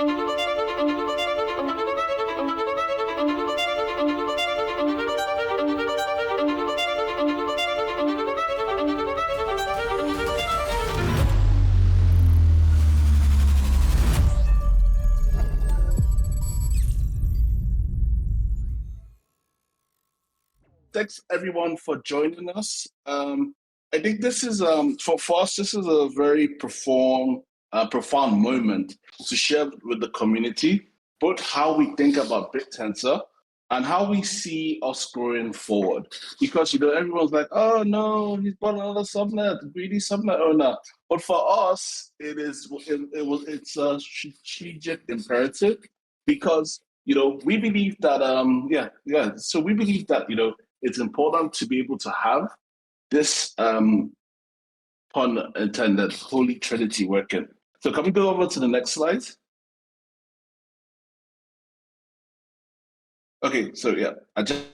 Thanks everyone for joining us. I think this is for us. This is a very profound moment to share with the community both how we think about Bittensor and how we see us growing forward. Because everyone's like, "Oh no, he's bought another subnet, greedy subnet owner." But for us, it's a strategic imperative because we believe that So we believe that it's important to be able to have this, pun intended, holy trinity working. So can we go over to the next slide? Okay, so yeah, I just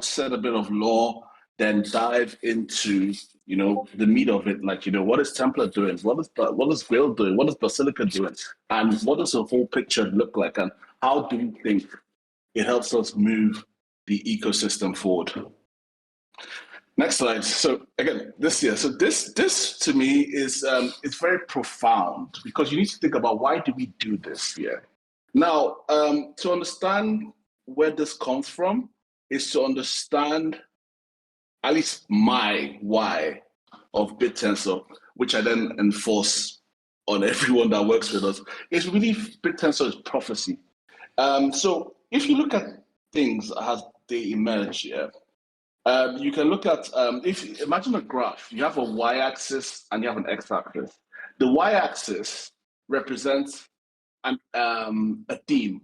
said a bit of lore, then dive into the meat of it, like what is Templar doing, what is Grail doing, what is Basilica doing, and what does the whole picture look like, and how do we think it helps us move the ecosystem forward. Next slide. So again, this to me is it's very profound because you need to think about why do we do this here. Now, to understand where this comes from is to understand at least my why of Bittensor, which I then enforce on everyone that works with us. It's really Bittensor is prophecy. So if you look at things as they emerge here, you can look at, imagine a graph, you have a y-axis and you have an x-axis. The y-axis represents a theme,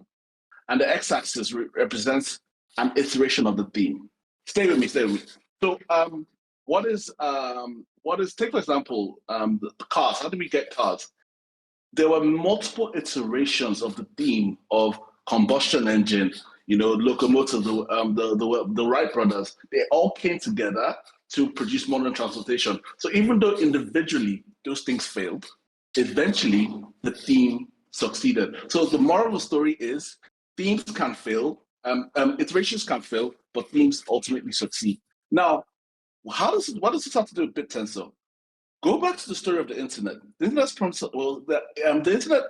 and the x-axis represents an iteration of the theme. Stay with me. So take for example, the cars. How do we get cars? There were multiple iterations of the theme of combustion engine, locomotives, the Wright brothers. They all came together to produce modern transportation. So even though individually those things failed, eventually the theme succeeded. So the moral of the story is themes can fail, iterations can fail, but themes ultimately succeed. Now, what does this have to do with Bittensor? Go back to the story of the internet. The internet's promise, the internet,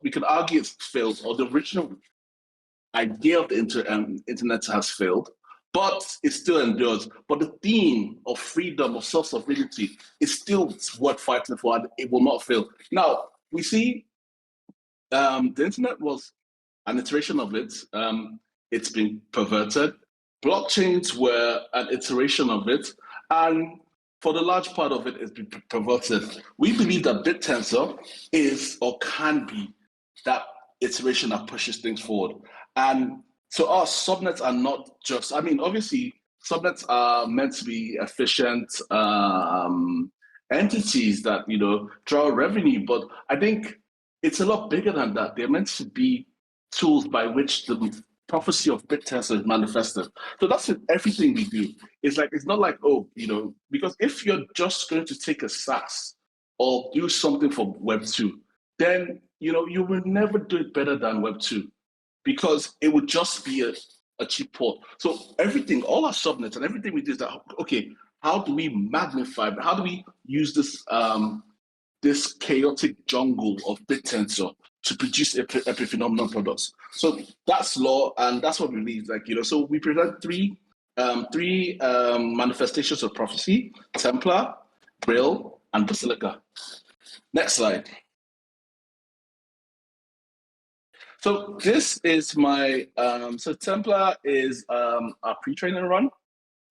we can argue it's failed, or the original idea of the internet has failed, but it still endures. But the theme of freedom, of self-sovereignty, is still worth fighting for, and it will not fail. Now, we see the internet was an iteration of it. It's been perverted. Blockchains were an iteration of it, and for the large part of it, it's been perverted. We believe that Bittensor is or can be that iteration that pushes things forward. And to us, subnets are not just, obviously, subnets are meant to be efficient entities that, draw revenue, but I think it's a lot bigger than that. They're meant to be tools by which the prophecy of Bittensor is manifested. So that's everything we do. It's not like, because if you're just going to take a SaaS or do something for Web 2, then you will never do it better than Web 2 because it would just be a cheap port. So everything, all our subnets and everything we do is that, okay, how do we magnify, how do we use this this chaotic jungle of Bittensor to produce epiphenomenal products? So that's law, and that's what we believe. So we present three manifestations of prophecy: Templar, Grail, and Basilica. Next slide. So this is my so Templar is a pre-training run.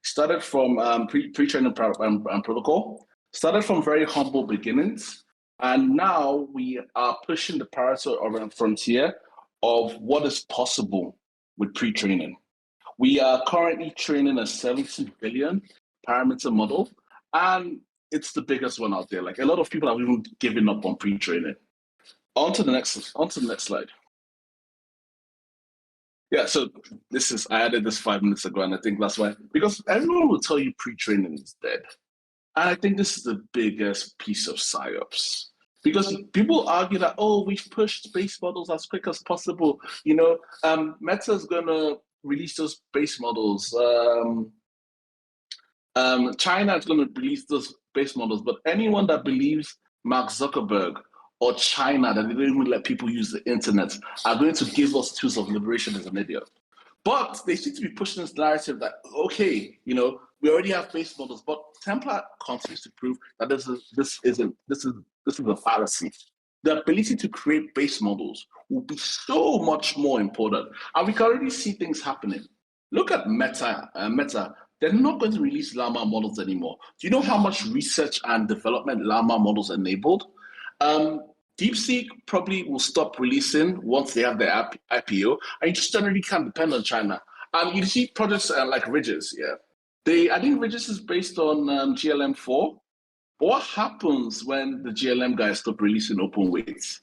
Started from pre-training protocol. Started from very humble beginnings, and now we are pushing the parallel frontier of what is possible with pre-training. We are currently training a 70 billion parameter model, and it's the biggest one out there. Like, a lot of people have even given up on pre-training. On to the next slide. Yeah, so I added this 5 minutes ago, and I think that's why, because everyone will tell you pre-training is dead. And I think this is the biggest piece of PsyOps. Because people argue that, oh, we've pushed base models as quick as possible. Meta's gonna release those base models. China is going to release those base models, but anyone that believes Mark Zuckerberg or China, that they don't even let people use the internet, are going to give us tools of liberation is an idiot. But they seem to be pushing this narrative that, okay, we already have base models, but Templar continues to prove that this is a fallacy. The ability to create base models will be so much more important. And we can already see things happening. Look at Meta. They're not going to release Llama models anymore. Do you know how much research and development Llama models enabled? DeepSeek probably will stop releasing once they have their IPO, and you just generally can't depend on China. And you see projects like Ridges, I think Ridges is based on GLM4. But what happens when the GLM guys stop releasing open weights?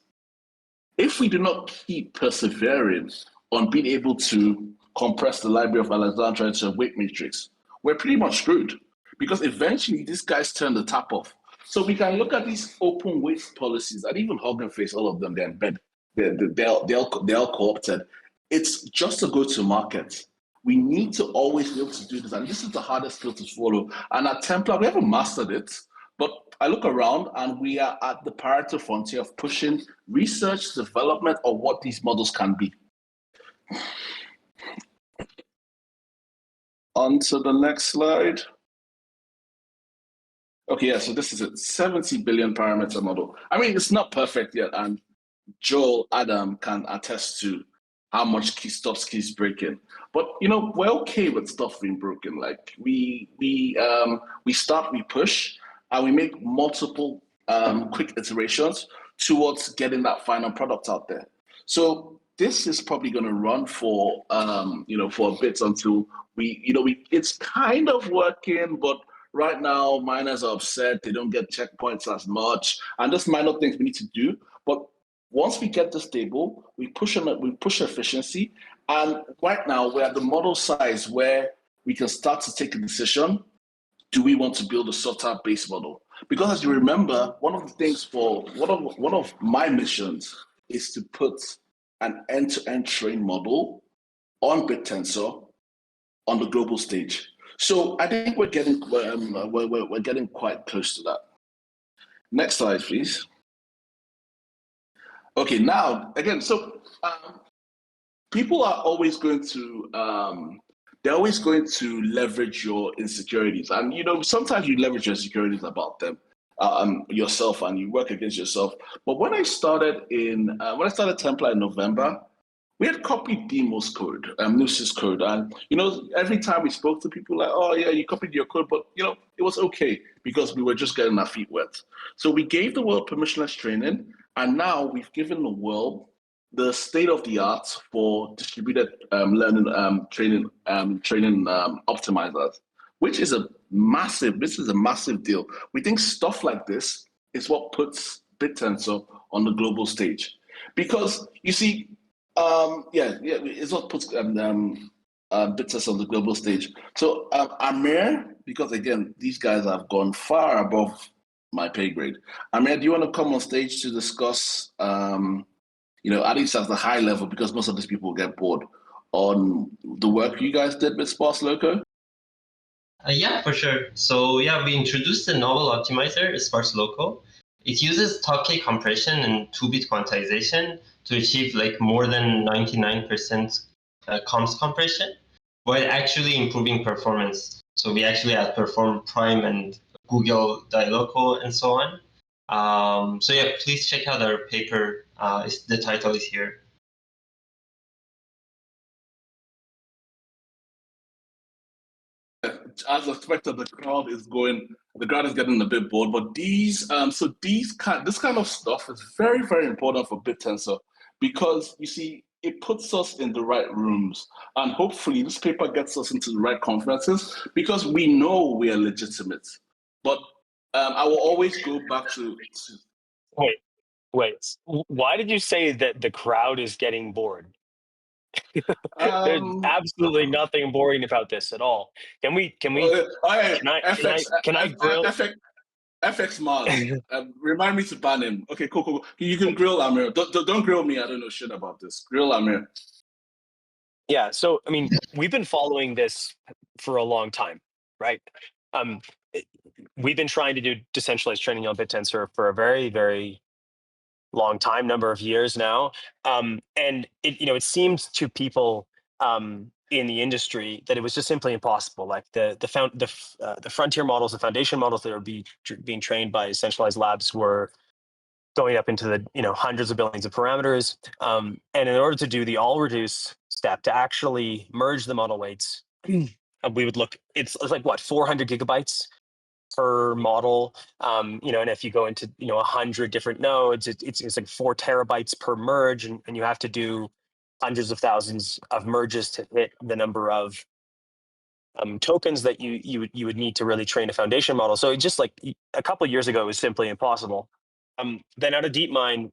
If we do not keep persevering on being able to compress the library of Alexandria into a weight matrix, we're pretty much screwed, because eventually these guys turn the tap off. So we can look at these open weight policies, and even Hugging Face, all of them, they're in bed. They're all co-opted. It's just a go-to-market. We need to always be able to do this, and this is the hardest skill to follow. And at Templar, we haven't mastered it, but I look around and we are at the Pareto frontier of pushing research, development of what these models can be. On to the next slide. Okay, yeah, so this is a 70 billion parameter model. I mean, it's not perfect yet, and Joel, Adam can attest to how much stuff keeps breaking. But we're okay with stuff being broken. Like we start, we push, and we make multiple quick iterations towards getting that final product out there. So this is probably going to run for for a bit until it's kind of working, but right now miners are upset they don't get checkpoints as much, and there's minor things we need to do. But once we get this stable, we push efficiency, and right now we're at the model size where we can start to take a decision. Do we want to build a software based model? Because as you remember, one of the things one of my missions is to put an end-to-end train model on Bittensor on the global stage. So I think we're getting quite close to that. Next slide, please. Okay, now again, so people are always going to leverage your insecurities, and sometimes you leverage your insecurities about them yourself, and you work against yourself. But when I started Templar in November, we had copied Demo's code, Noose's code, and every time we spoke to people, like, oh yeah, you copied your code, but it was okay because we were just getting our feet wet. So we gave the world permissionless training, and now we've given the world the state of the art for distributed learning training optimizers, which is a massive deal. We think stuff like this is what puts Bittensor on the global stage, because you see, it's what puts Bittensor on the global stage. So Amir, because again, these guys have gone far above my pay grade. Amir, do you want to come on stage to discuss, at least at the high level, because most of these people get bored, on the work you guys did with SparseLoCo? Yeah, for sure. So yeah, we introduced a novel optimizer, SparseLoCo. It uses Tokay compression and 2-bit quantization to achieve like more than 99% comms compression, while actually improving performance. So we actually outperform Prime and Google DiLoCo and so on. So yeah, please check out our paper. The title is here. As expected, the crowd is getting a bit bored. But this kind of stuff is very, very important for Bittensor, because you see, it puts us in the right rooms, and hopefully this paper gets us into the right conferences, because we know we are legitimate. But I will always go back to Wait. Why did you say that the crowd is getting bored? There's absolutely nothing boring about this at all. Can I grill? FX Mars. Remind me to ban him. Okay, cool. You can grill Amir. Don't grill me. I don't know shit about this. Grill Amir. Yeah. So, I mean, we've been following this for a long time, right? We've been trying to do decentralized training on Bittensor for a very, very long time, number of years now. And it seemed to people in the industry that it was just simply impossible. Like the frontier models, the foundation models that are being trained by centralized labs were going up into the hundreds of billions of parameters. And in order to do the all reduce step to actually merge the model weights, we would look. It's like what 400 gigabytes per model. And if you go into 100 different nodes, it's like 4 terabytes per merge, and you have to do hundreds of thousands of merges to hit the number of tokens that you would need to really train a foundation model. So it just like a couple of years ago, it was simply impossible. Then out of DeepMind,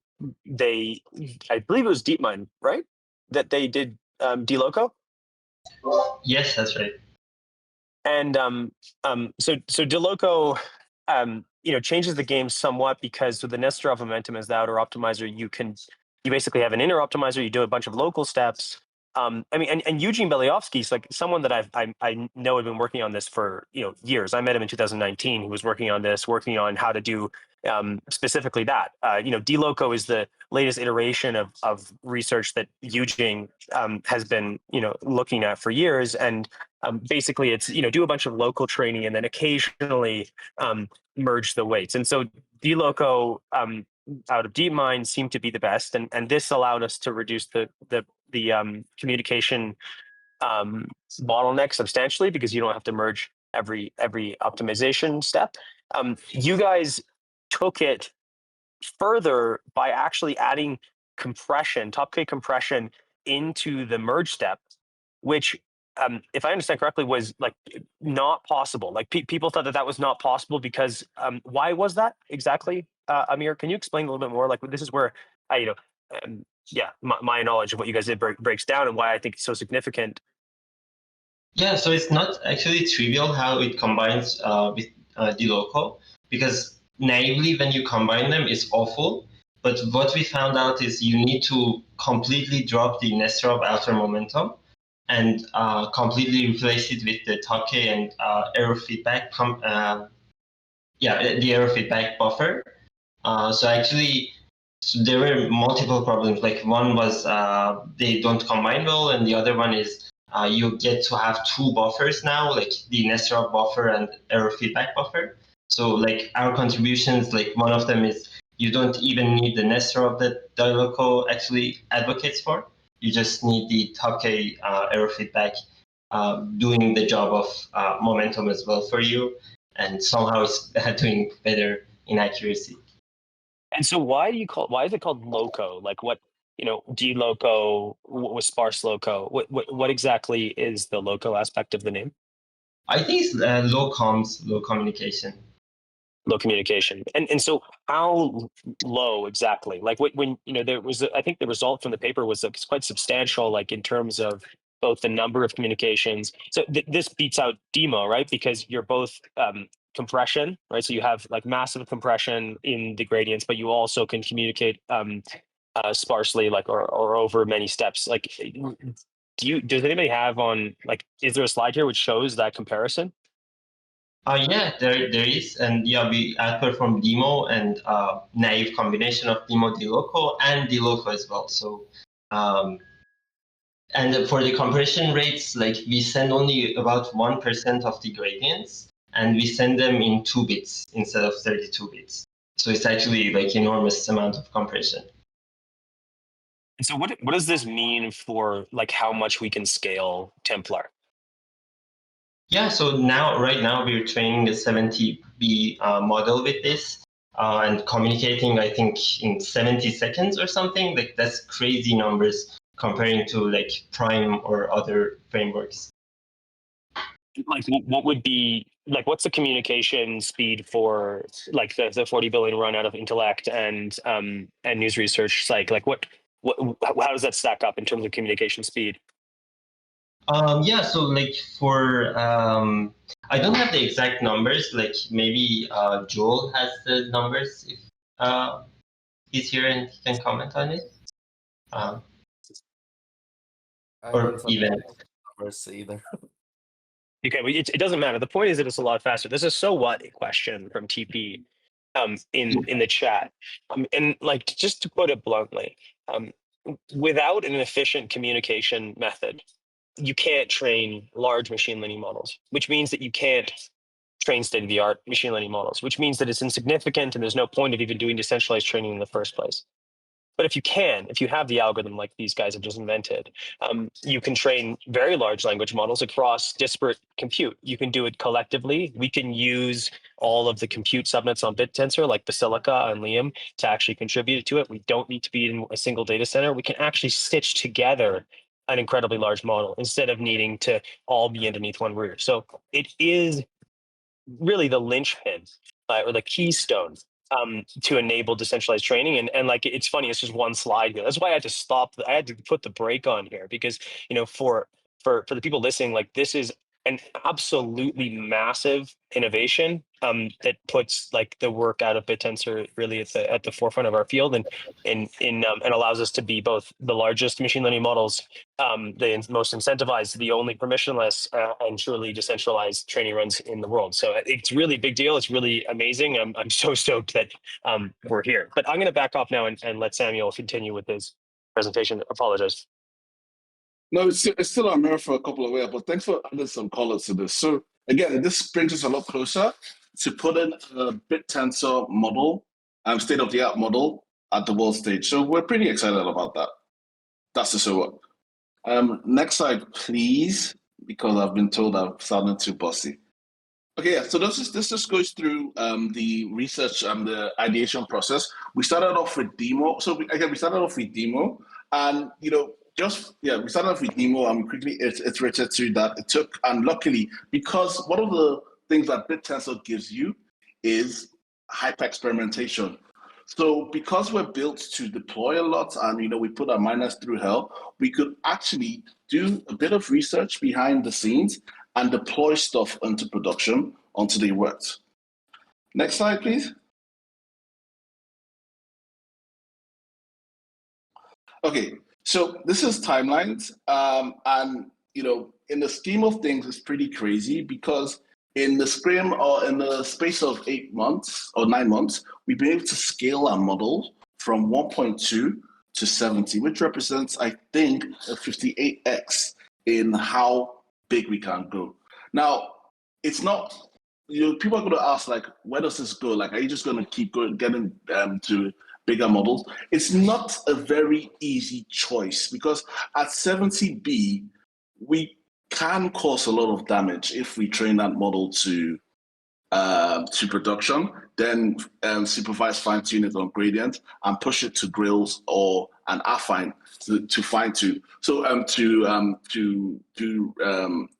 I believe it was DeepMind, right? That they did DeLoCo? Yes, that's right. And so DeLoCo, changes the game somewhat, because with the Nesterov momentum as the outer optimizer, you basically have an inner optimizer. You do a bunch of local steps. And Eugene Beliovsky's like someone that I know had been working on this for years. I met him in 2019. He was working on how to do specifically that. DeLoCo is the latest iteration of research that Eugene has been looking at for years, and basically it's do a bunch of local training and then occasionally merge the weights. And so DeLoCo out of DeepMind seemed to be the best, and this allowed us to reduce the communication bottleneck substantially, because you don't have to merge every optimization step. You guys took it further by actually adding compression, top K compression, into the merge step, which, if I understand correctly, was like not possible. Like people thought that was not possible because why was that exactly? Amir, can you explain a little bit more? Like, this is where my knowledge of what you guys did breaks down, and why I think it's so significant. Yeah, so it's not actually trivial how it combines with DeLoCo, because naively when you combine them, it's awful. But what we found out is you need to completely drop the Nesterov outer momentum and completely replace it with the Take and error feedback. The error feedback buffer. So actually, there were multiple problems. Like one was they don't combine well, and the other one is you get to have 2 buffers now, like the Nesterov buffer and error feedback buffer. So like our contributions, like one of them is you don't even need the Nesterov that DeLoCo actually advocates for. You just need the Take error feedback doing the job of momentum as well for you, and somehow it's doing better in accuracy. And so why is it called Loco? Like what, DeLoCo was SparseLoCo. What exactly is the Loco aspect of the name? I think it's low comms, low communication. Low communication. And so how low exactly? Like when there was, I think the result from the paper was quite substantial, like in terms of both the number of communications. So this beats out Demo, right? Because you're both compression, right? So you have like massive compression in the gradients, but you also can communicate sparsely, like or over many steps. Like, does anybody have is there a slide here which shows that comparison? Yeah, there is, and we outperform Demo and naive combination of Demo DeLoCo and DeLoCo as well. So, and for the compression rates, like we send only about 1% of the gradients, and we send them in 2 bits instead of 32 bits. So it's actually like enormous amount of compression. And so what does this mean for like how much we can scale Templar? Yeah, so right now we're training a 70B model with this and communicating, I think, in 70 seconds or something. Like that's crazy numbers comparing to like Prime or other frameworks. Like what would be like, what's the communication speed for like the 40 billion run out of Intellect and News Research Psych? Like what how does that stack up in terms of communication speed? So like for I don't have the exact numbers. Like maybe Joel has the numbers if he's here and he can comment on it. I Or don't even. numbers either. Okay, well, it doesn't matter. The point is that it's a lot faster. There's a so what question from TP in the chat. And like, just to put it bluntly, without an efficient communication method, you can't train large machine learning models, which means that you can't train state-of-the-art machine learning models, which means that it's insignificant and there's no point of even doing decentralized training in the first place. But if you have the algorithm like these guys have just invented, you can train very large language models across disparate compute. You can do it collectively. We can use all of the compute subnets on Bittensor, like Basilica and Liam, to actually contribute to it. We don't need to be in a single data center. We can actually stitch together an incredibly large model instead of needing to all be underneath one roof. So it is really the linchpin or the keystone to enable decentralized training. And like, it's funny, it's just one slide here. That's why I had to stop. I had to put the brake on here because, for the people listening, like, this is an absolutely massive innovation that puts like the work out of Bittensor really at the forefront of our field and allows us to be both the largest machine learning models, the most incentivized, the only permissionless and truly decentralized training runs in the world. So it's really a big deal. It's really amazing. I'm so stoked that we're here. But I'm going to back off now and let Samuel continue with his presentation. Apologize. No, it's still on mirror for a couple of ways, but thanks for adding some colors to this. So again, this brings us a lot closer to putting a Bittensor model, state-of-the-art model at the world stage. So we're pretty excited about that. That's the so what. Next slide, please, because I've been told I've sounded too bossy. Okay, yeah, so this just goes through the research and the ideation process. We started off with demo. So we started off with demo, and we started off with demo and we quickly iterated through that. It took, and luckily, because one of the things that Bittensor gives you is hyper experimentation. So because we're built to deploy a lot and we put our miners through hell, we could actually do a bit of research behind the scenes and deploy stuff into production until they worked. Next slide, please. Okay, so this is timelines, and in the scheme of things, it's pretty crazy because in the space of 8 months or 9 months, we've been able to scale our model from 1.2 to 70, which represents, I think, a 58x in how big we can go. Now, it's not, people are going to ask, like, where does this go? Like, are you just going to keep getting to bigger models? It's not a very easy choice because at 70B, we can cause a lot of damage if we train that model to production, then supervise fine-tune it on gradient and push it to Grails or an affine to fine-tune. So to do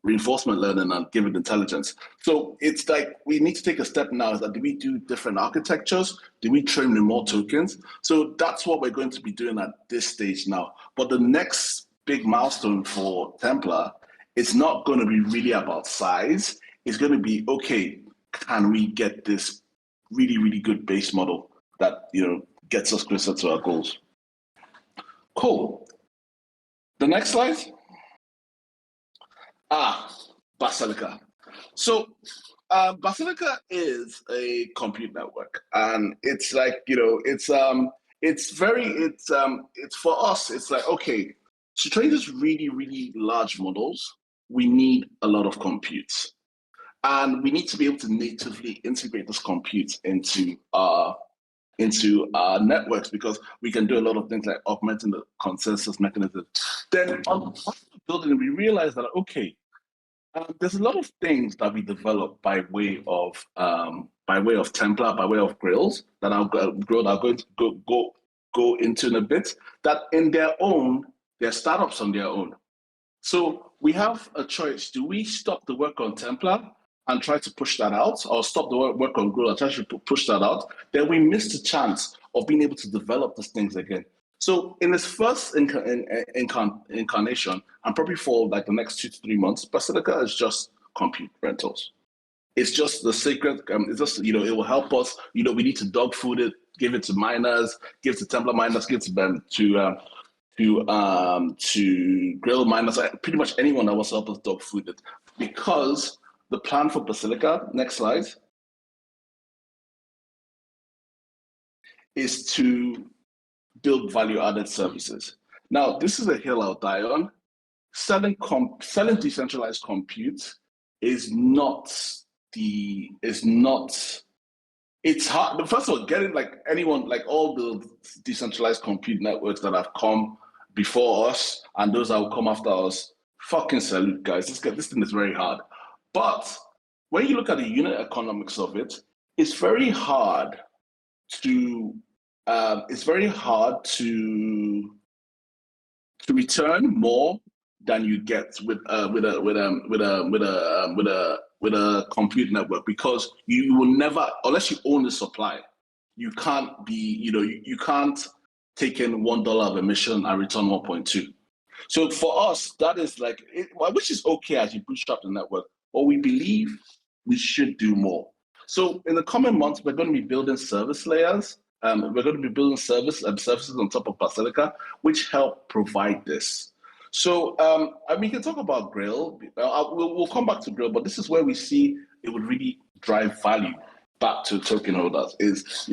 reinforcement learning and give it intelligence. So it's like we need to take a step now. Is that do we do different architectures? Do we train remote tokens? So that's what we're going to be doing at this stage now. But the next big milestone for Templar, it's not going to be really about size. It's going to be, okay, can we get this really, really good base model that gets us closer to our goals? Cool. The next slide. Basilica. So Basilica is a compute network, and it's like it's for us. It's like, okay, to train these really, really large models, we need a lot of compute. And we need to be able to natively integrate this compute into our networks because we can do a lot of things like augmenting the consensus mechanism. Then on building, we realized that, okay, there's a lot of things that we develop by way of Templar, by way of Grails that are going to go into in a bit, that in their own, they're startups on their own. So we have a choice. Do we stop the work on Templar and try to push that out, or stop the work on Grail and try to push that out? Then we miss the chance of being able to develop these things again. So in this first incarnation, and probably for like the next 2 to 3 months, Basilica is just compute rentals. It's just the secret. It's just, it will help us. We need to dog food it, give it to miners, give it to Templar miners, give it to them to Grail miners, pretty much anyone that wants to help us dog food it. Because the plan for Basilica, next slide, is to build value-added services. Now, this is a hill I'll die on. Selling decentralized compute is not it's hard. First of all, getting all the decentralized compute networks that have come before us and those that will come after us, fucking salute, guys. This thing is very hard. But when you look at the unit economics of it, it's very hard to return more than you get with a compute network, because you will never, unless you own the supply, you can't you can't take in $1 of emission and return 1.2. So for us, that is which is okay as you bootstrap the network, but we believe we should do more. So in the coming months, we're going to be building service layers. We're going to be building services on top of Basilica, which help provide this. So we can talk about Grail. We'll come back to Grail, but this is where we see it would really drive value back to token holders. Is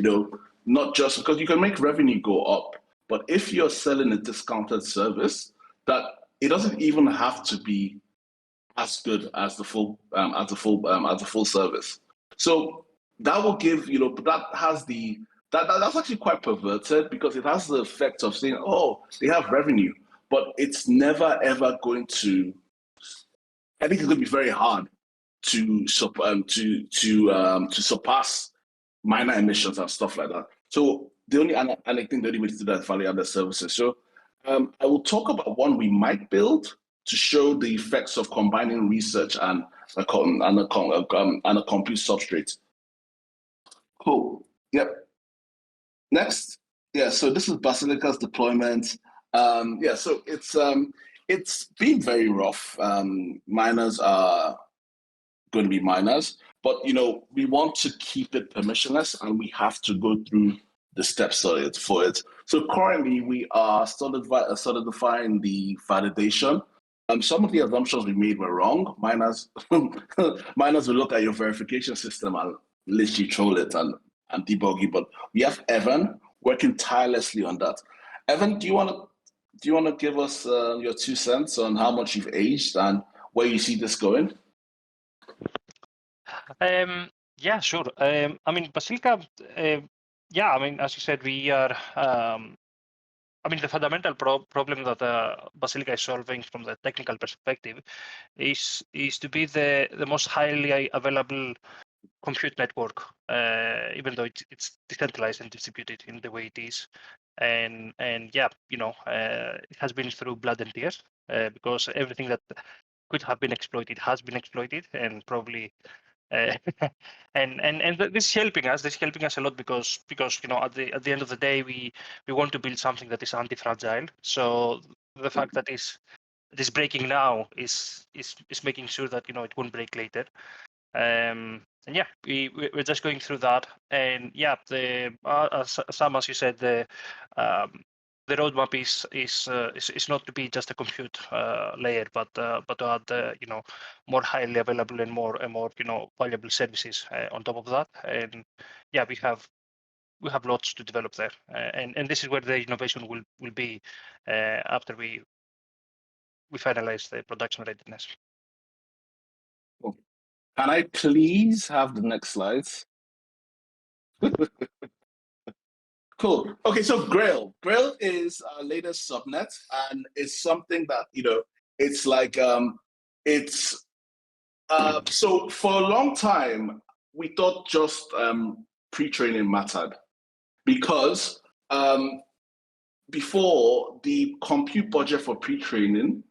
not just because you can make revenue go up, but if you're selling a discounted service, that it doesn't even have to be as good as the full service. So that will give but that has that's actually quite perverted, because it has the effect of saying, oh, they have revenue, but it's never ever going to. I think it's going to be very hard to surpass minor emissions and stuff like that. So the only way to do that is value-added services. So I will talk about one we might build to show the effects of combining research and a compute substrate. Cool. Yep. Next, so this is Basilica's deployment. So it's been very rough. Miners are going to be miners, but we want to keep it permissionless, and we have to go through the steps for it. So currently, we are solidifying the validation. Some of the assumptions we made were wrong. Miners will look at your verification system and literally troll it and debug you, but we have Evan working tirelessly on that. Evan, do you want to give us your 2 cents on how much you've aged and where you see this going? Yeah, sure. Basilica. As you said, we are. The fundamental problem that Basilica is solving from the technical perspective is to be the most highly available compute network, even though it's decentralized and distributed in the way it is. And it has been through blood and tears, because everything that could have been exploited has been exploited, and probably and this is helping us. This is helping us a lot because at the end of the day, we want to build something that is anti-fragile. So the fact that it is breaking now is making sure that it won't break later. We're just going through that, and Sam, as you said, the roadmap is not to be just a compute layer, but to add more highly available and more valuable services on top of that. And we have lots to develop there, and this is where the innovation will be after we finalize the production readiness. Cool. Can I please have the next slides? Cool. Okay, so Grail. Grail is our latest subnet, and it's something that it's like so for a long time we thought just pre-training mattered, because before the compute budget for pre-training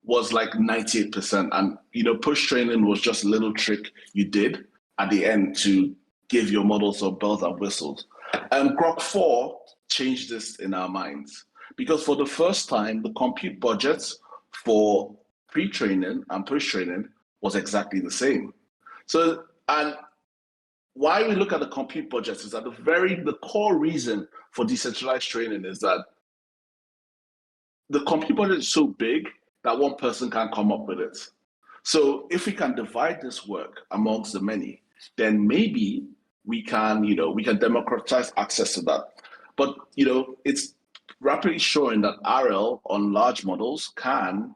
was like 98%, and post-training was just a little trick you did at the end to give your models some bells and whistles. Grok 4 changed this in our minds, because for the first time, the compute budgets for pre-training and post-training was exactly the same. So And why we look at the compute budgets is that the core reason for decentralized training is that the compute budget is so big that one person can't come up with it. So if we can divide this work amongst the many, then maybe we can democratize access to that. But it's rapidly showing that RL on large models can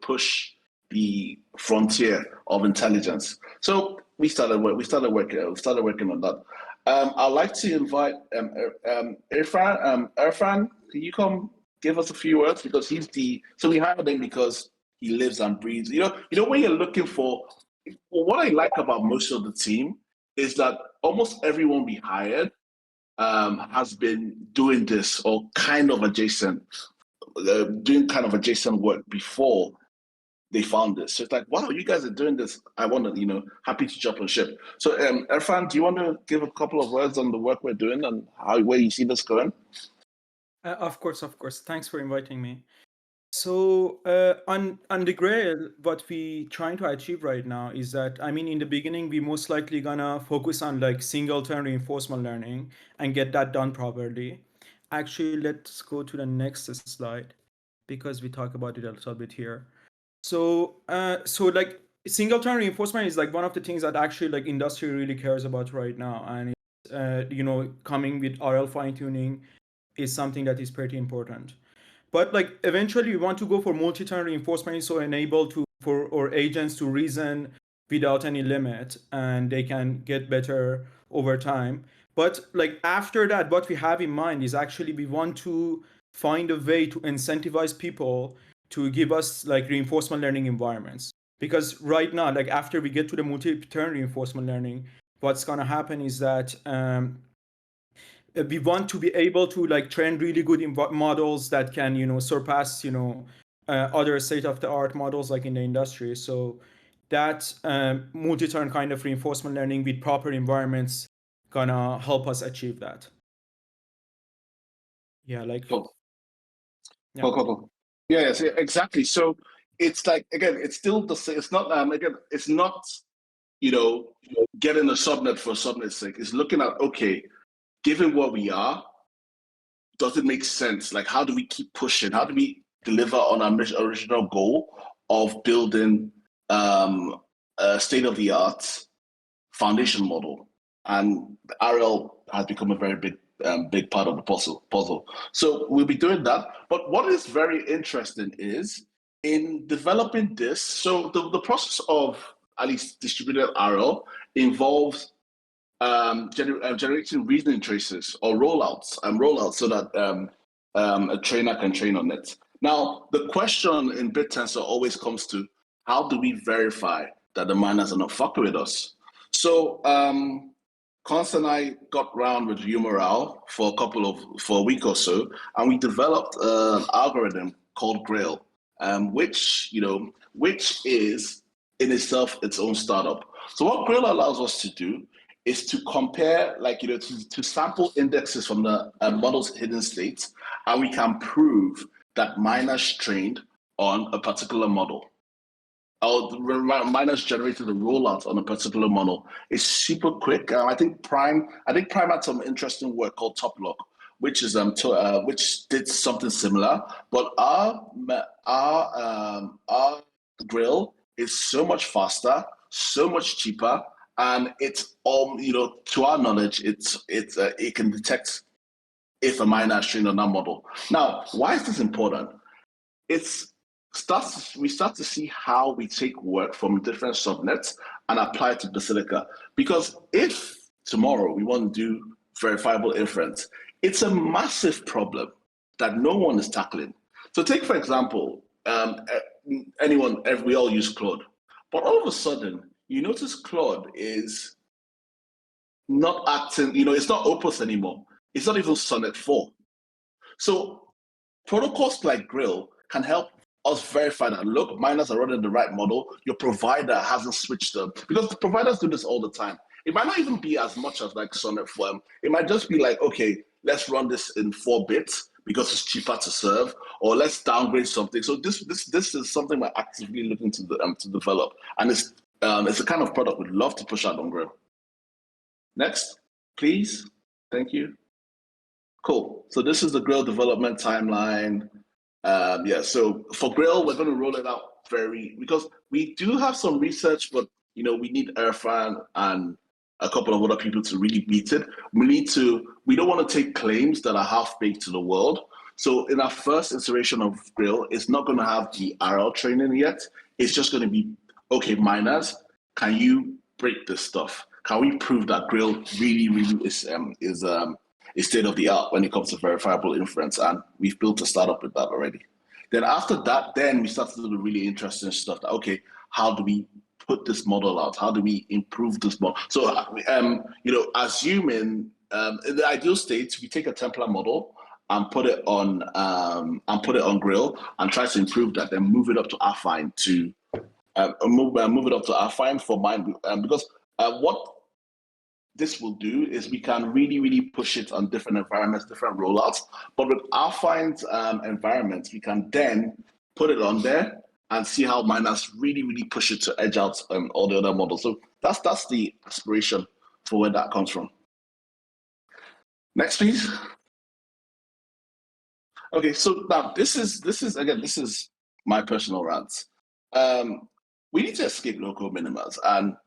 push the frontier of intelligence. So we started working on that. I'd like to invite Irfan. Irfan, can you come give us a few words, because so we hired him because he lives and breathes. When you're looking for, what I like about most of the team is that almost everyone we hired has been doing this or doing kind of adjacent work before they found this. So it's like, wow, you guys are doing this. I want to, happy to jump on ship. So Irfan, do you want to give a couple of words on the work we're doing and where you see this going? Of course. Thanks for inviting me. So on the Grail, what we trying to achieve right now is that, in the beginning, we most likely gonna focus on like singleton reinforcement learning and get that done properly. Actually, let's go to the next slide because we talk about it a little bit here. So like singleton reinforcement is like one of the things that actually like industry really cares about right now, and it's, coming with RL fine tuning is something that is pretty important. But like eventually we want to go for multi-turn reinforcement, so enable for our agents to reason without any limit, and they can get better over time. But like after that, what we have in mind is actually we want to find a way to incentivize people to give us like reinforcement learning environments. Because right now, like after we get to the multi-turn reinforcement learning, what's gonna happen is that we want to be able to like train really good models that can surpass other state-of-the-art models like in the industry. So that multi-turn kind of reinforcement learning with proper environments gonna help us achieve that. Yeah, like cool. Yes, exactly. So it's like, again, it's still the same. It's not it's not getting a subnet for a subnet's sake. It's looking at, okay, given where we are, does it make sense? Like, how do we keep pushing? How do we deliver on our original goal of building a state-of-the-art foundation model? And RL has become a very big part of the puzzle. So we'll be doing that. But what is very interesting is in developing this, so the process of at least distributed RL involves generating reasoning traces or rollouts so that a trainer can train on it. Now, the question in Bittensor always comes to, how do we verify that the miners are not fucking with us? So Const and I got round with Yuma for a week or so, and we developed an algorithm called Grail, which is in itself its own startup. So what Grail allows us to do is to compare, to sample indexes from the model's hidden states, and we can prove that miners trained on a particular model, or miners generated a rollout on a particular model. It's super quick. I think Prime had some interesting work called Templar, which did something similar. But our Grail is so much faster, so much cheaper. And it's all, to our knowledge, it can detect if a miner is trained on that model. Now, why is this important? We start to see how we take work from different subnets and apply it to Basilica. Because if tomorrow we want to do verifiable inference, it's a massive problem that no one is tackling. So take, for example, we all use Claude, but all of a sudden, you notice Claude is not acting, it's not Opus anymore. It's not even Sonnet 4. So protocols like Grail can help us verify that, look, miners are running the right model. Your provider hasn't switched them. Because the providers do this all the time. It might not even be as much as like Sonnet 4. It might just be like, okay, let's run this in 4 bits because it's cheaper to serve, or let's downgrade something. So this is something we're actively looking to develop, and it's It's the kind of product we'd love to push out on Grail. Next, please. Thank you. Cool. So this is the Grail development timeline. So for Grail, we're going to roll it out because we do have some research, but we need Irfan and a couple of other people to really beat it. We don't want to take claims that are half-baked to the world. So in our first iteration of Grail, it's not going to have the RL training yet. It's just going to be, okay, miners, can you break this stuff? Can we prove that Grail really, really is state of the art when it comes to verifiable inference? And we've built a startup with that already. Then after that, we start to do the really interesting stuff. That, okay, how do we put this model out? How do we improve this model? So, assuming in the ideal state, we take a Templar model and put it on Grail and try to improve that, then move it up to Affine move it up to Affine for mine, because what this will do is we can really, really push it on different environments, different rollouts. But with Affine's environments, we can then put it on there and see how miners really, really push it to edge out all the other models. So that's the aspiration for where that comes from. Next, please. Okay, so now this is my personal rant. We need to escape local minimas, and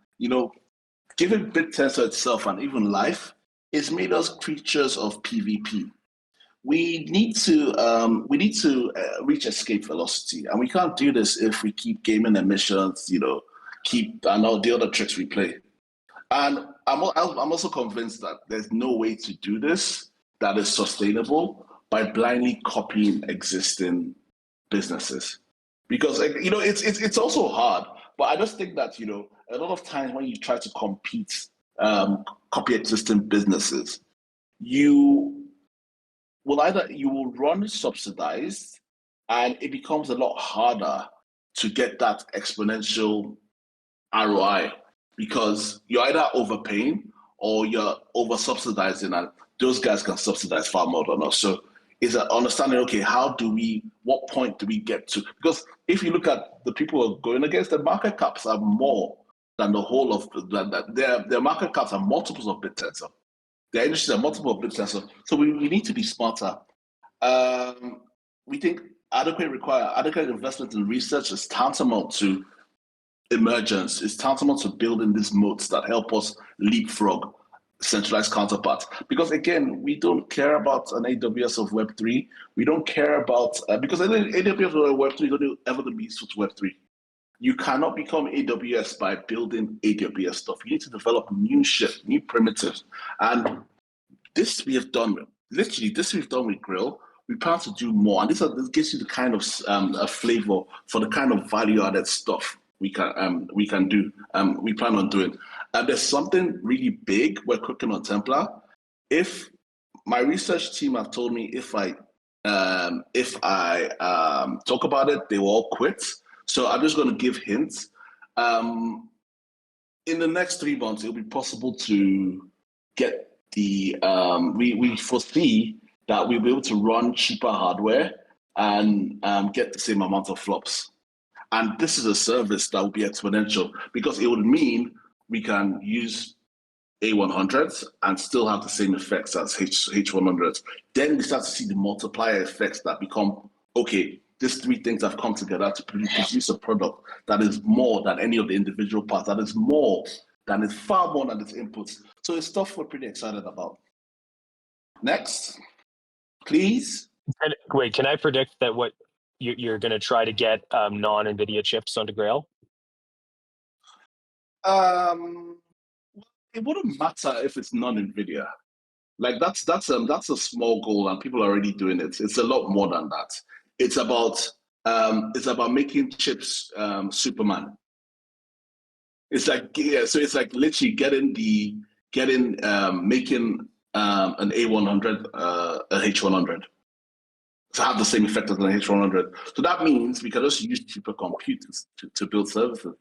given Bittensor itself and even life, it's made us creatures of PvP. We need to reach escape velocity, and we can't do this if we keep gaming emissions, and all the other tricks we play. And I'm also convinced that there's no way to do this that is sustainable by blindly copying existing businesses, because it's also hard. But I just think that a lot of times when you try to copy existing businesses, you will run subsidized, and it becomes a lot harder to get that exponential ROI, because you're either overpaying or you're over subsidizing, and those guys can subsidize far more than us. So is understanding, okay, what point do we get to? Because if you look at the people who are going against, the market caps are more than the whole of their market caps are multiples of Bittensor. Their industries are multiples of Bittensor. So we need to be smarter. We think adequate investment in research is tantamount to emergence. It's tantamount to building these moats that help us leapfrog centralized counterparts. Because again, we don't care about an AWS of Web3. We don't care about, because AWS of Web3 is only ever going to be useful to Web3. You cannot become AWS by building AWS stuff. You need to develop new shit, new primitives. And this we have done, literally, this we've done with Grail. We plan to do more. And this gives you the kind of a flavor for the kind of value-added stuff we can do. We plan on doing. There's something really big we're cooking on Templar. If my research team have told me if I talk about it, they will all quit. So I'm just going to give hints. In the next 3 months, it'll be possible to get the. We foresee that we'll be able to run cheaper hardware and get the same amount of flops. And this is a service that will be exponential, because it would mean we can use A100s and still have the same effects as H100s. Then we start to see the multiplier effects that become, okay, these three things have come together to produce a product that is more than any of the individual parts, that is far more than its inputs. So it's stuff we're pretty excited about. Next, please. And wait, can I predict that what you're going to try to get non-NVIDIA chips onto Grail? It wouldn't matter if it's non-NVIDIA. Like that's a small goal, and people are already doing it. It's a lot more than that. It's about making chips Superman. It's like, yeah, so it's like literally making an A100 a H100 to have the same effect as an H100. So that means we can just use cheaper computers to build services.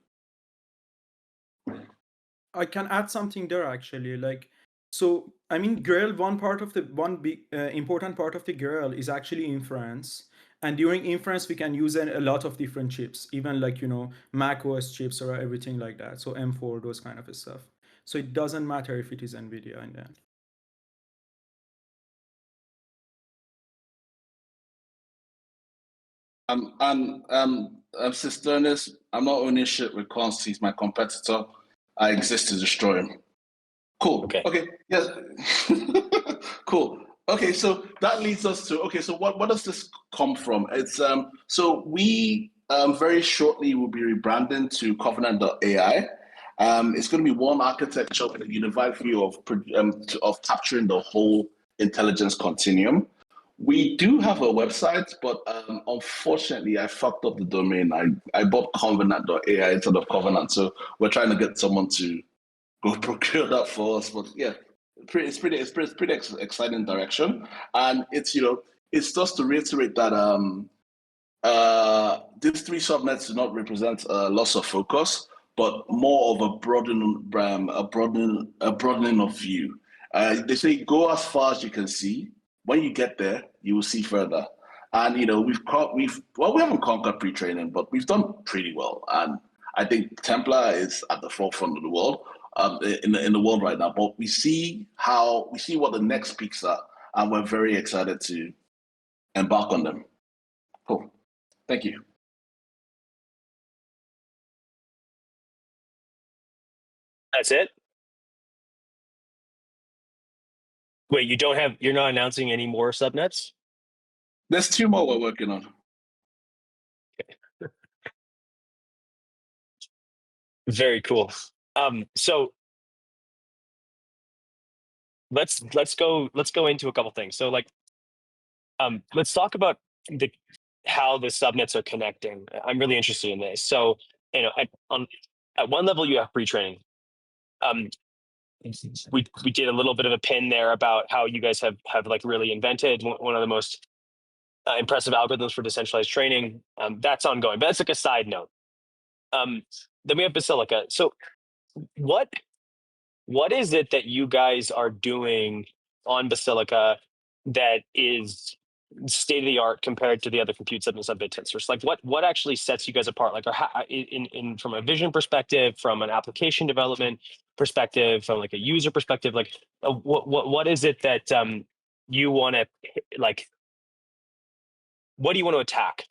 I can add something there actually. So I mean, Grail, one big important part of the Grail is actually inference. And during inference, we can use a lot of different chips, even like, Mac OS chips or everything like that. So M4, those kind of stuff. So it doesn't matter if it is NVIDIA in the end. Sister Ernest, I'm not owning shit with Cons. He's my competitor. I exist to destroy him. Cool. Okay. Yes. Cool. Okay. So that leads us to, okay, so what does this come from? It's so we very shortly will be rebranding to Covenant.ai. It's going to be one architecture with a unified view of capturing the whole intelligence continuum. We do have a website, but unfortunately, I fucked up the domain. I bought Covenant.ai instead of Covenant, so we're trying to get someone to go procure that for us. But yeah, it's pretty exciting direction, and it's it's just to reiterate that these three subnets do not represent a loss of focus, but more of a broadening of view. They say go as far as you can see. When you get there, you will see further. And we haven't conquered pre-training, but we've done pretty well. And I think Templar is at the forefront of the world, in the world right now. But we see what the next peaks are, and we're very excited to embark on them. Cool. Thank you. That's it? Wait, you're not announcing any more subnets? There's 2 more we're working on. Okay. Very cool. So let's go into a couple things. So let's talk about how the subnets are connecting. I'm really interested in this. So at one level you have pre-training. We did a little bit of a pin there about how you guys have like really invented one of the most impressive algorithms for decentralized training. That's ongoing, but that's like a side note. Then we have Basilica. So what is it that you guys are doing on Basilica that is state of the art compared to the other compute subnets of Bittensor? So like what actually sets you guys apart? Like in from a vision perspective, from an application development perspective, from like a user perspective, like what is it that you want to like? What do you want to attack?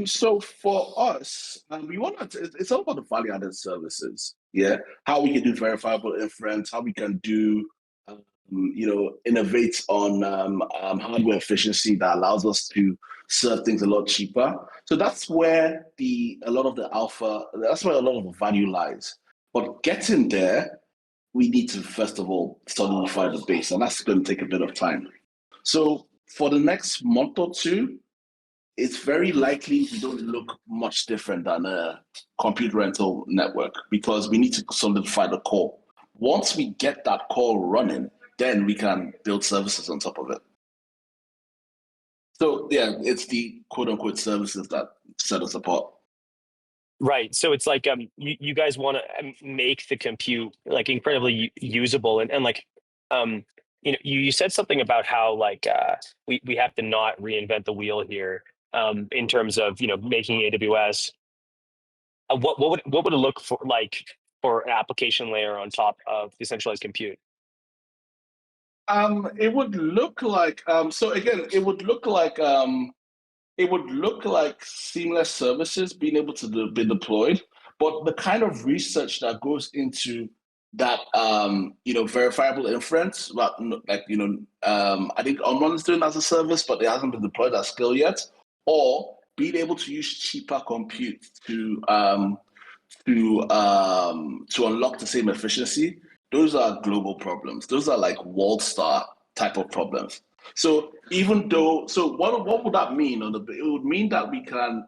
So for us, we want to. It's all about the value-added services. Yeah, how we can do verifiable inference, how we can do, innovate on hardware efficiency that allows us to serve things a lot cheaper. So that's where a lot of the value lies. But getting there, we need to first of all solidify the base, and that's going to take a bit of time. So for the next month or two, it's very likely we don't look much different than a compute rental network because we need to solidify the core. Once we get that core running, then we can build services on top of it. So yeah, it's the quote unquote services that set us apart. Right. So it's like you guys want to make the compute like incredibly usable and like you said something about how like we have to not reinvent the wheel here. In terms of making AWS, what would it look for an application layer on top of decentralized compute? It would look like so again, it would look like seamless services being able to be deployed, but the kind of research that goes into that verifiable inference, I think Omron is doing as a service, but it hasn't been deployed at scale yet. Or being able to use cheaper compute to unlock the same efficiency, those are global problems. Those are like world star type of problems. So what would that mean? It would mean that we can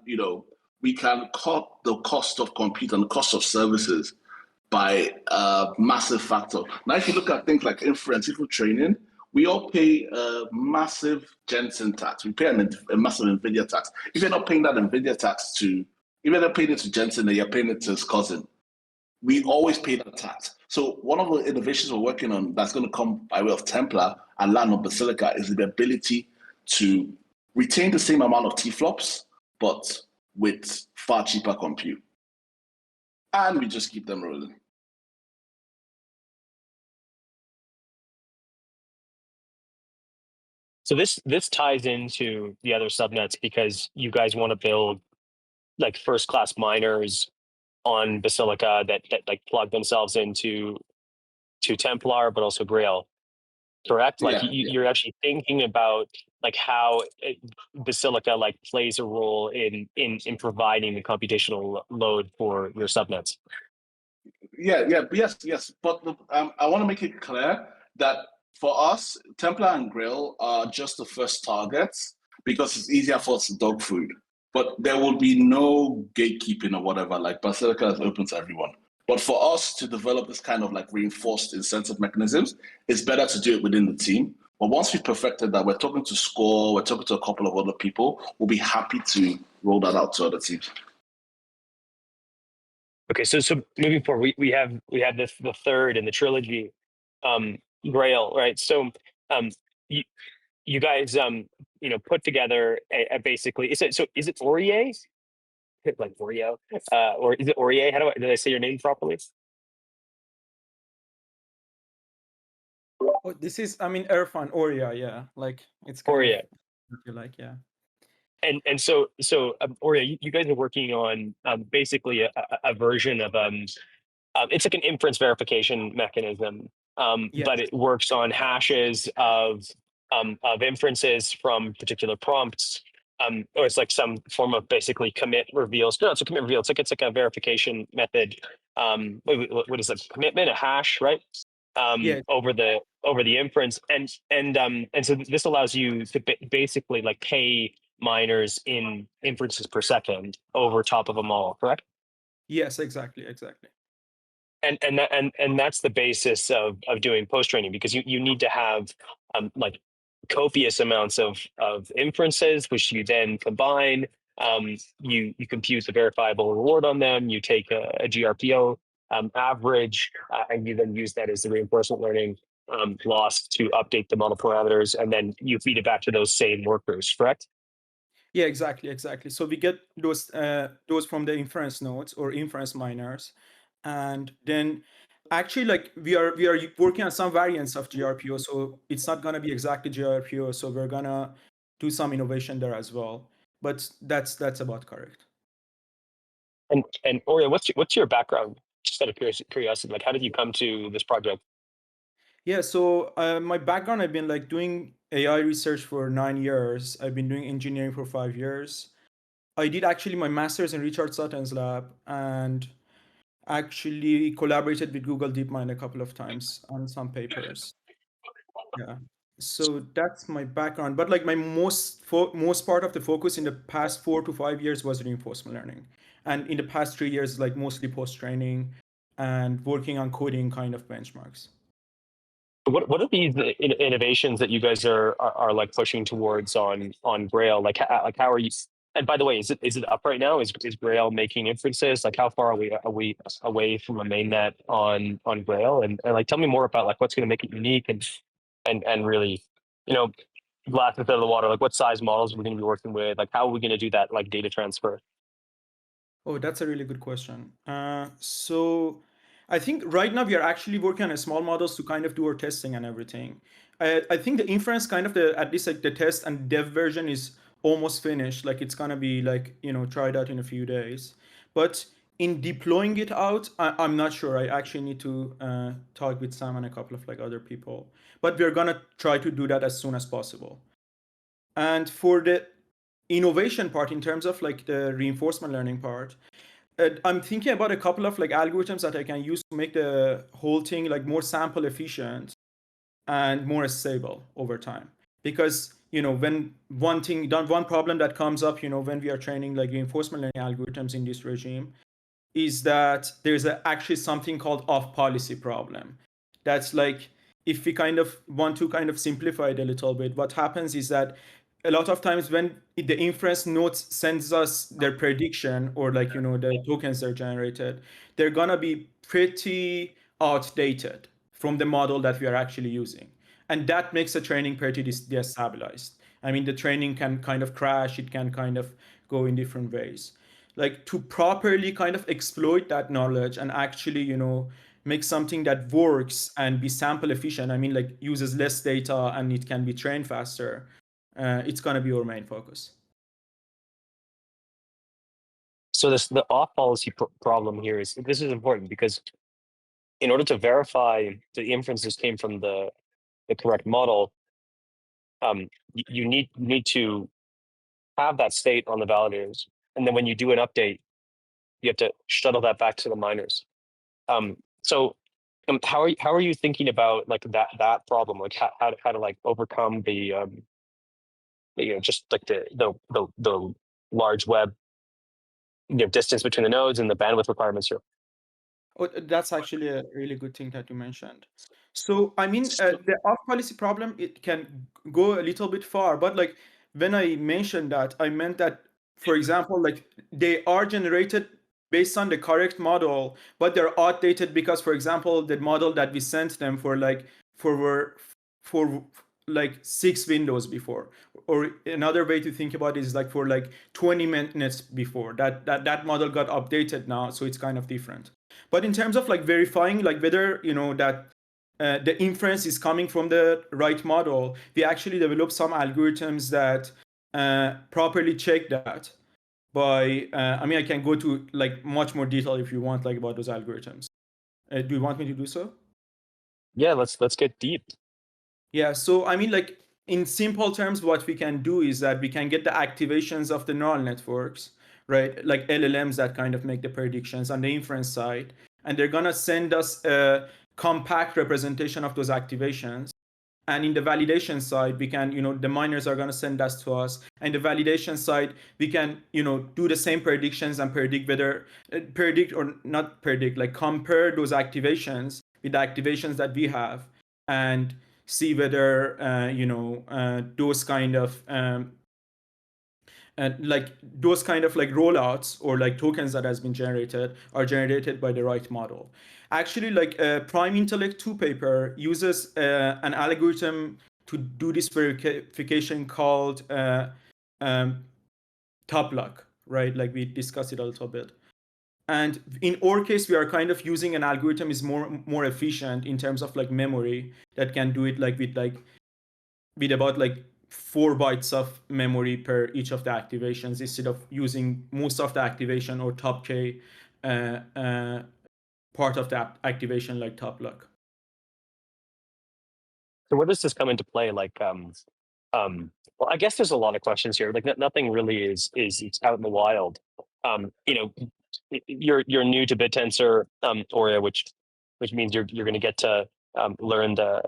cut the cost of compute and the cost of services by a massive factor. Now, if you look at things like inference, if we're training, we all pay a massive Jensen tax. We pay a massive NVIDIA tax. If you're not paying that NVIDIA tax if you're not paying it to Jensen, then you're paying it to his cousin. We always pay that tax. So one of the innovations we're working on that's going to come by way of Templar and land on Basilica is the ability to retain the same amount of T-flops, but with far cheaper compute. And we just keep them rolling. So this ties into the other subnets because you guys want to build like first-class miners on Basilica that like plug themselves into Templar, but also Grail. Correct? Like you're actually thinking about like how Basilica like plays a role in providing the computational load for your subnets. Yes. But I want to make it clear that for us, Templar and Grail are just the first targets because it's easier for us to dog food. But there will be no gatekeeping or whatever. Like Basilica is open to everyone. But for us to develop this kind of like reinforced incentive mechanisms, it's better to do it within the team. But once we've perfected that, we're talking to Score, we're talking to a couple of other people. We'll be happy to roll that out to other teams. Okay, so moving forward, we have the third in the trilogy, Grail, right? So you guys put together a basically is it Aurier? Like Oreo, or is it Aurier? Did I say your name properly? Oh, this is, I mean, Irfan, Oria, yeah. Like, it's kind Aurier. of what you like, yeah. And so Aurier, you guys are working on basically a version of it's like an inference verification mechanism, Yes. but it works on hashes of inferences from particular prompts. Or it's like some form of basically commit reveals. No, it's a commit reveal. It's like a verification method. What is it? Commitment, a hash, right? Yes. Over the inference, and so this allows you to basically like pay miners in inferences per second over top of them all, correct? Yes, exactly. And that's the basis of doing post training, because you need to have like copious amounts of inferences, which you then combine. You compute the verifiable reward on them. You take a GRPO average, and you then use that as the reinforcement learning loss to update the model parameters, and then you feed it back to those same workers, correct? Yeah, exactly. So we get those from the inference nodes or inference miners, and then actually like we are working on some variants of GRPO, so it's not gonna be exactly GRPO. So we're gonna do some innovation there as well. But that's about correct. And Oria, what's your background? Just out of curiosity, like how did you come to this project? Yeah, so my background, I've been like doing AI research for 9 years. I've been doing engineering for 5 years. I did actually my master's in Richard Sutton's lab and actually collaborated with Google DeepMind a couple of times on some papers. Yeah. So that's my background. But like my most part of the focus in the past 4 to 5 years was reinforcement learning. And in the past 3 years, like mostly post-training and working on coding kind of benchmarks. What are these innovations that you guys are like pushing towards on Grail? Like how are you? And by the way, is it up right now? Is Grail making inferences? Like how far are we away from a mainnet on Grail? And like tell me more about like what's going to make it unique and really, glasses out of the water. Like what size models we're going to be working with? Like how are we going to do that like data transfer? Oh, that's a really good question. So I think right now we are actually working on a small models to kind of do our testing and everything. I think the inference kind of at least like the test and dev version is almost finished. Like it's gonna be like, tried out in a few days. But in deploying it out, I'm not sure. I actually need to talk with Sam and a couple of like other people. But we're gonna try to do that as soon as possible. And for the innovation part, in terms of like the reinforcement learning part, I'm thinking about a couple of like algorithms that I can use to make the whole thing like more sample efficient and more stable over time. Because when one problem that comes up, when we are training like reinforcement learning algorithms in this regime, is that there's actually something called off policy problem. That's like, if we kind of want to kind of simplify it a little bit, what happens is that a lot of times when the inference nodes sends us their prediction or like, the tokens they're generated, they're gonna be pretty outdated from the model that we are actually using. And that makes the training pretty destabilized. I mean, the training can kind of crash, it can kind of go in different ways. Like to properly kind of exploit that knowledge and actually, make something that works and be sample efficient. I mean, like uses less data and it can be trained faster. It's gonna be our main focus. So the off policy problem here is this is important because in order to verify the inferences came from the correct model, you need to have that state on the validators, and then when you do an update, you have to shuttle that back to the miners. So how are you thinking about like that problem, like how to like overcome the just like the large web distance between the nodes and the bandwidth requirements here? Oh, that's actually a really good thing that you mentioned. So, I mean, the off policy problem, it can go a little bit far, but like when I mentioned that, I meant that, for example, like they are generated based on the correct model, but they're outdated because, for example, the model that we sent them for like 6 windows before, or another way to think about it is like for like 20 minutes before that model got updated now, so it's kind of different. But in terms of like verifying like whether that the inference is coming from the right model, we actually developed some algorithms that properly check that. By I mean, I can go to like much more detail if you want, like about those algorithms. Do you want me to do so? Yeah, let's get deep. Yeah, so I mean, like in simple terms, what we can do is that we can get the activations of the neural networks, right? Like LLMs that kind of make the predictions on the inference side, and they're gonna send us a compact representation of those activations. And in the validation side, we can, the miners are gonna send that to us. And the validation side, we can, do the same predictions and predict whether predict or not predict, like compare those activations with the activations that we have, and see whether those kind of like those kind of like rollouts or like tokens that has been generated are generated by the right model. Actually, like Prime Intellect 2 paper uses an algorithm to do this verification called top lock, right? Like we discussed it a little bit. And in our case, we are kind of using an algorithm is more efficient in terms of like memory that can do it like with about like 4 bytes of memory per each of the activations instead of using most of the activation or top K part of the activation like top lock. So where does this come into play? Like, well, I guess there's a lot of questions here. Like, nothing really is it's out in the wild. You're new to Bittensor, Aurea, which means you're going to get to learn the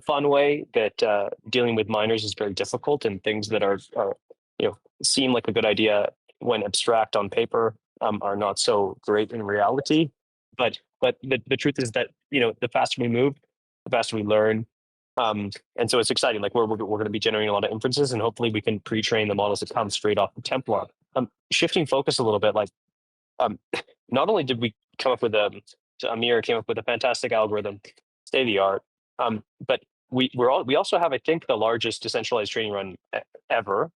fun way that dealing with miners is very difficult, and things that are seem like a good idea when abstract on paper are not so great in reality. But the truth is that the faster we move, the faster we learn, and so it's exciting. Like we're going to be generating a lot of inferences, and hopefully we can pre-train the models that come straight off the Templar. Shifting focus a little bit, like not only did we come up with Amir came up with a fantastic algorithm, state of the art, but we also have, I think, the largest decentralized training run ever.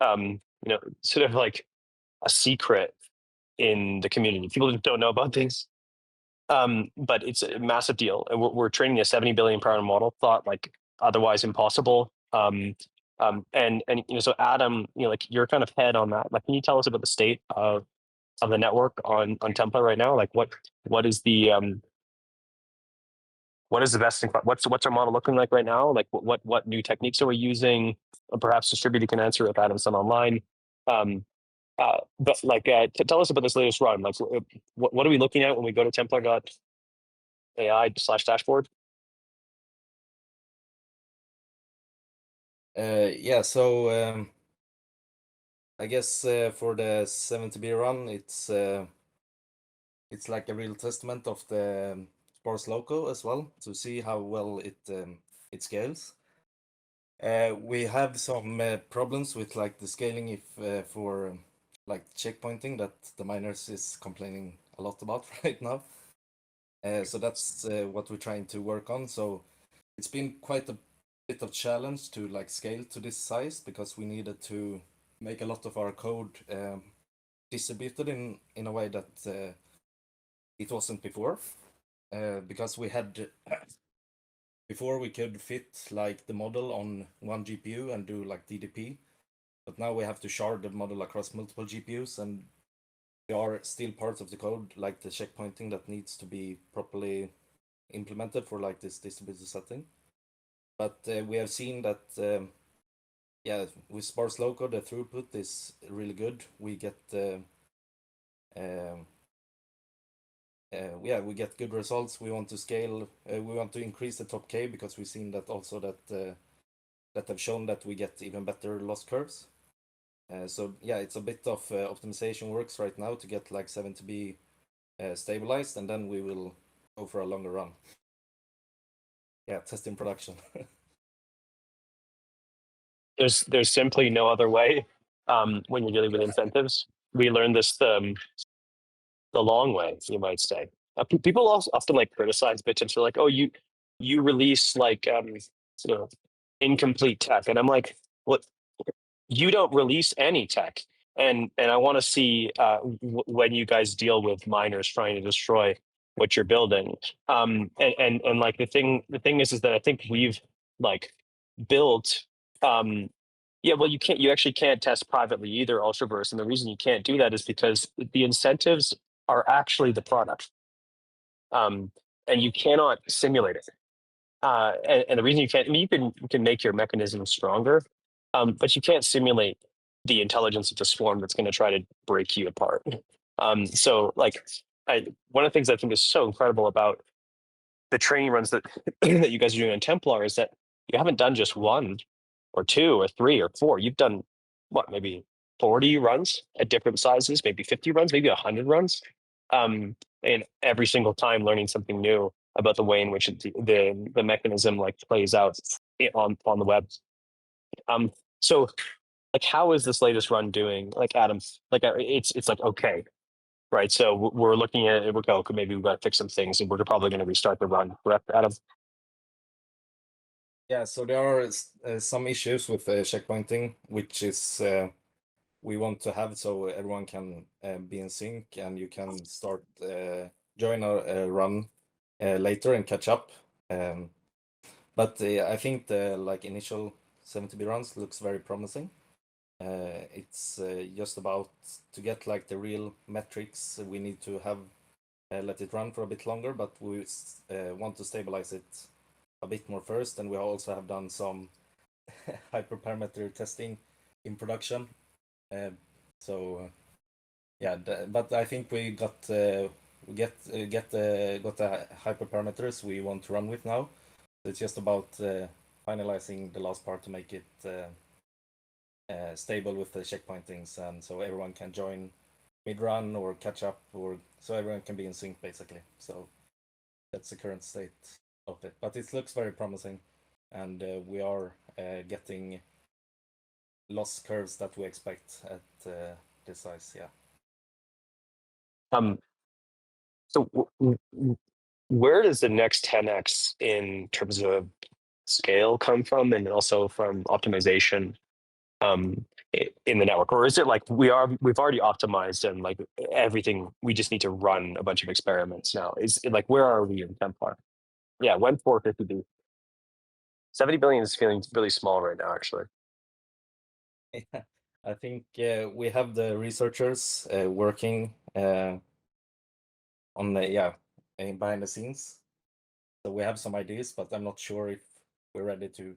Sort of like a secret in the community. People don't know about things, but it's a massive deal. And we're training a 70 billion per annum model, thought like otherwise impossible. So Adam, like you're kind of head on that. Like, can you tell us about the state of the network on Templar right now? Like, what is the best? What's our model looking like right now? Like, what new techniques are we using? Perhaps Distributed can answer if Adam's not online. But like, tell us about this latest run. Like, what are we looking at when we go to Templar.ai/dashboard? Yeah, so I guess for the 70B run, it's like a real testament of the SparseLoCo as well, to see how well it scales. We have some problems with like the scaling if for like checkpointing that the miners is complaining a lot about right now. So that's what we're trying to work on. So it's been quite a bit of challenge to like scale to this size because we needed to make a lot of our code distributed in a way that it wasn't before, because we had before we could fit like the model on one GPU and do like DDP, but now we have to shard the model across multiple GPUs, and there are still parts of the code like the checkpointing that needs to be properly implemented for like this distributed setting. But we have seen that yeah, with SparseLoCo the throughput is really good. We get yeah, we get good results. We want to scale. We want to increase the top K because we've seen that also that that have shown that we get even better loss curves. So yeah, it's a bit of optimization works right now to get like 7 to be stabilized, and then we will go for a longer run. Yeah, test in production. There's simply no other way when you're dealing with incentives. We learned this the long way, you might say. People also often like criticize Bittensor, like, oh, you release like you know, incomplete tech, and I'm like, what? You don't release any tech, and I want to see when you guys deal with miners trying to destroy what you're building. And like the thing is that I think we've like built yeah, well, you actually can't test privately either, Ultraverse, and the reason you can't do that is because the incentives are actually the product, and you cannot simulate it. And the reason you can't, I mean, you can make your mechanism stronger, but you can't simulate the intelligence of the swarm that's going to try to break you apart. So, like, one of the things I think is so incredible about the training runs that that you guys are doing on Templar is that you haven't done just one or two or three or four. You've done what, maybe 40 runs at different sizes, maybe 50 runs, maybe 100 runs, and every single time learning something new about the way in which the mechanism like plays out on the web. So like, how is this latest run doing? Like, Adam, like it's like, okay, right? So we're looking at it. We're going, okay, maybe we've got to fix some things, and we're probably going to restart the run. Correct, Adam? Yeah, so there are some issues with checkpointing, which is we want to have so everyone can be in sync, and you can start join a run later and catch up. But I think the like initial 70B runs looks very promising. It's just about to get like the real metrics. We need to have let it run for a bit longer, but we want to stabilize it a bit more first, and we also have done some hyperparameter testing in production. So yeah, but I think we got the hyperparameters we want to run with now. It's just about finalizing the last part to make it stable with the checkpointings, and so everyone can join mid-run or catch up, or so everyone can be in sync basically. So that's the current state of it, but it looks very promising, and we are getting loss curves that we expect at this size. Yeah. So where does the next 10x in terms of scale come from, and also from optimization in the network? Or is it like we've already optimized and like everything, we just need to run a bunch of experiments now? Is it like, where are we in Templar? Yeah, when 450B. 70 billion is feeling really small right now, actually. Yeah, I think we have the researchers working on the behind the scenes. So we have some ideas, but I'm not sure if we're ready to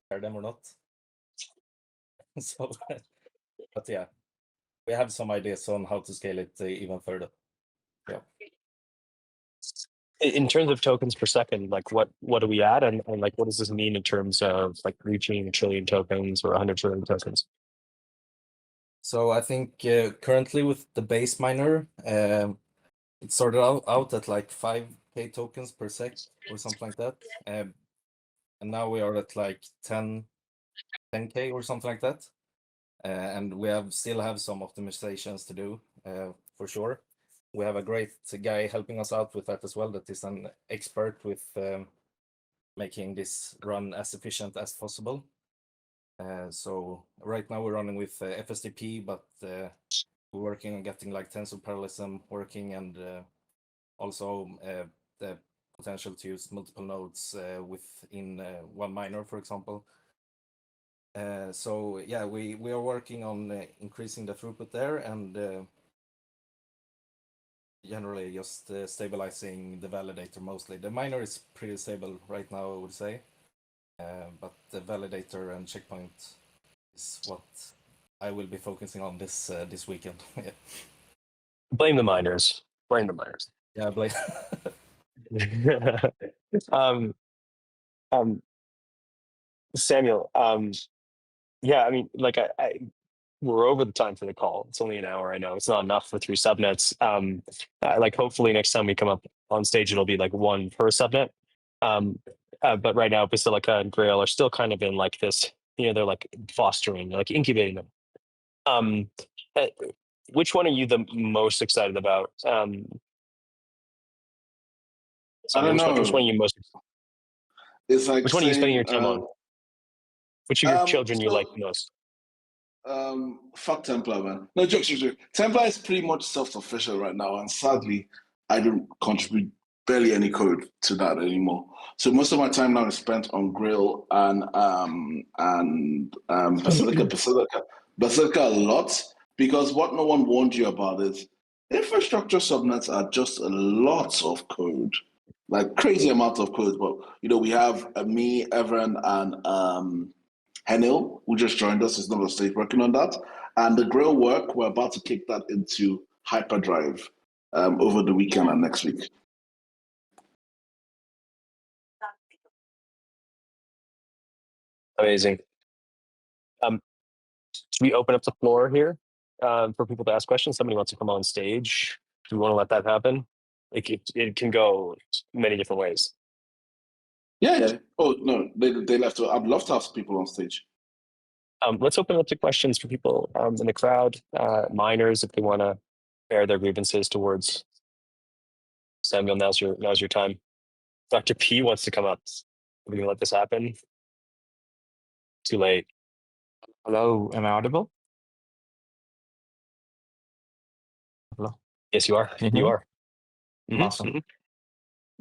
share them or not. So, but yeah, we have some ideas on how to scale it even further. Yeah. In terms of tokens per second, like what do we add, and like what does this mean in terms of like reaching 1 trillion tokens or 100 trillion tokens? So I think currently with the base miner, it started out at like 5k tokens per sec or something like that, and now we are at like 10k or something like that, and we still have some optimizations to do for sure. We have a great guy helping us out with that as well, that is an expert with making this run as efficient as possible. So right now we're running with FSDP, but we're working on getting like tensor parallelism working, and also the potential to use multiple nodes within one miner, for example. So yeah, we are working on increasing the throughput there, and generally just stabilizing the validator mostly. The miner is pretty stable right now, I would say, but the validator and checkpoint is what I will be focusing on this weekend. Yeah. Blame the miners. Blame the miners. Yeah, blame. Samuel, yeah, I mean, like we're over the time for the call. It's only an hour. I know it's not enough for 3 subnets. Like hopefully next time we come up on stage, it'll be like 1 per subnet. But right now, Basilica and Grail are still kind of in like this, they're like fostering, like incubating them. Which one are you the most excited about? I don't know. Which one are you most? It's like which one are you spending your time on? Which of your children you like the most? Fuck Templar, man. No, jokes. Templar is pretty much self-sufficient right now, and sadly, I don't contribute barely any code to that anymore. So most of my time now is spent on Grail and Basilica a lot, because what no one warned you about is infrastructure subnets are just a lot of code, like crazy amount of code. But we have me, Everin, and Henil, who just joined us, is not on stage working on that. And the Grail work, we're about to kick that into hyperdrive over the weekend and next week. Amazing. Should we open up the floor here for people to ask questions? Somebody wants to come on stage. Do we want to let that happen? It can go many different ways. Yeah. Oh, no, they left. I'd love to have people on stage. Let's open up to questions for people in the crowd, miners, if they want to air their grievances towards Samuel. Now's your time. Dr. P wants to come up. Are we going to let this happen? Too late. Hello, am I audible? Hello. Yes, you are. Can you hear You me? are. Mhm, Awesome. mhm.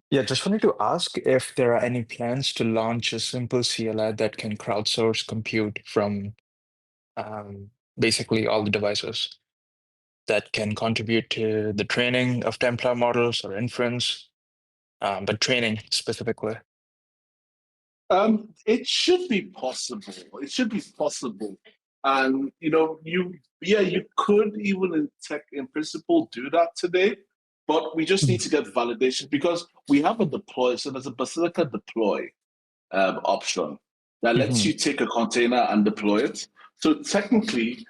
Yeah, just wanted to ask if there are any plans to launch a simple CLI that can crowdsource compute from basically all the devices that can contribute to the training of Templar models or inference, but training specifically. It should be possible. It should be possible, and you could even in principle do that today, but we just need to get validation, because we have a deploy. So there's a Basilica deploy option that lets you take a container and deploy it. So technically,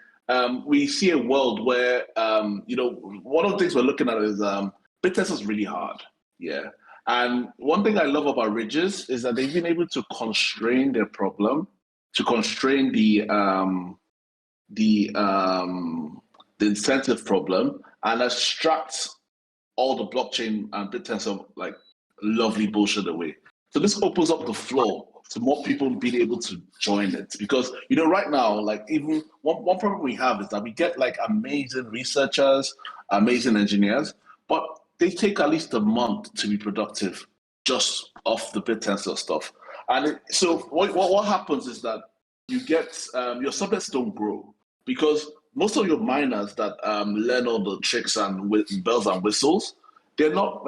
we see a world where one of the things we're looking at is Bittensor is really hard. Yeah. And one thing I love about Ridges is that they've been able to constrain their problem, to constrain the incentive problem, and extract all the blockchain and Bittensor like lovely bullshit away. So this opens up the floor to more people being able to join it, because right now, like, even one problem we have is that we get like amazing researchers, amazing engineers, but they take at least a month to be productive just off the Bittensor stuff. And so what happens is that you get your subnets don't grow, because most of your miners that learn all the tricks and bells and whistles, they're not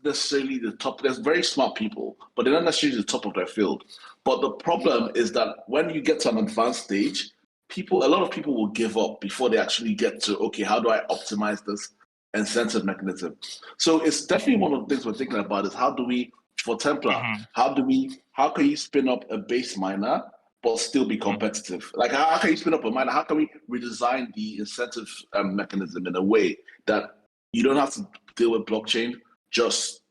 necessarily the top. There's very smart people, but they're not necessarily the top of their field. But the problem is that when you get to an advanced stage, a lot of people will give up before they actually get to, okay, how do I optimize this incentive mechanism? So it's definitely one of the things we're thinking about is how do we, for Templar, how can you spin up a base miner but still be competitive? Like, how can you spin up a miner? How can we redesign the incentive mechanism in a way that you don't have to deal with blockchain, just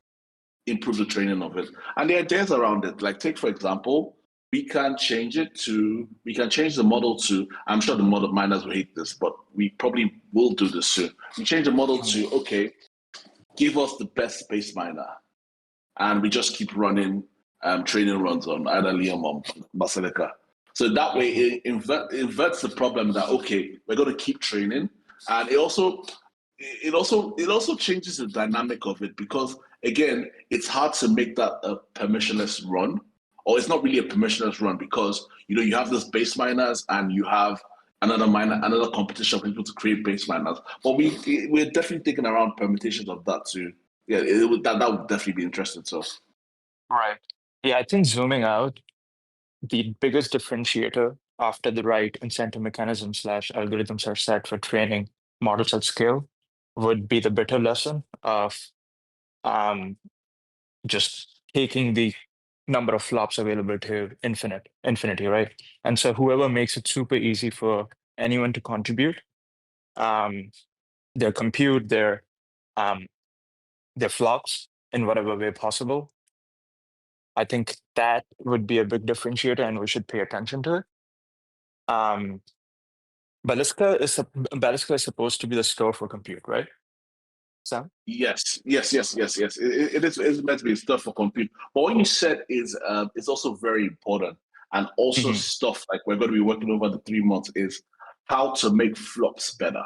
improve the training of it? And the ideas around it, like, take for example, we can change the model to, I'm sure the model miners will hate this, but we probably will do this soon. We change the model to, okay, give us the best base miner. and we just keep running training runs on either Liam or Basilica. So that way it inverts the problem that, okay, we're going to keep training. And it also changes the dynamic of it, because again, it's hard to make that a permissionless run, or it's not really a permissionless run, because you have this base miners and you have another competition for people to create base miners. But we're definitely thinking around permutations of that too. Yeah, that would definitely be interesting. So Right. Yeah, I think zooming out, the biggest differentiator after the right incentive mechanism / algorithms are set for training models at scale would be the bitter lesson of just taking the number of flops available to infinity, right? And so whoever makes it super easy for anyone to contribute, their compute, their flops in whatever way possible, I think that would be a big differentiator, and we should pay attention to it. Basilica is supposed to be the store for compute, right? Sam? yes. It is meant to be stuff for compute. But what you said is also very important, and also stuff like we're going to be working over the 3 months is how to make flops better.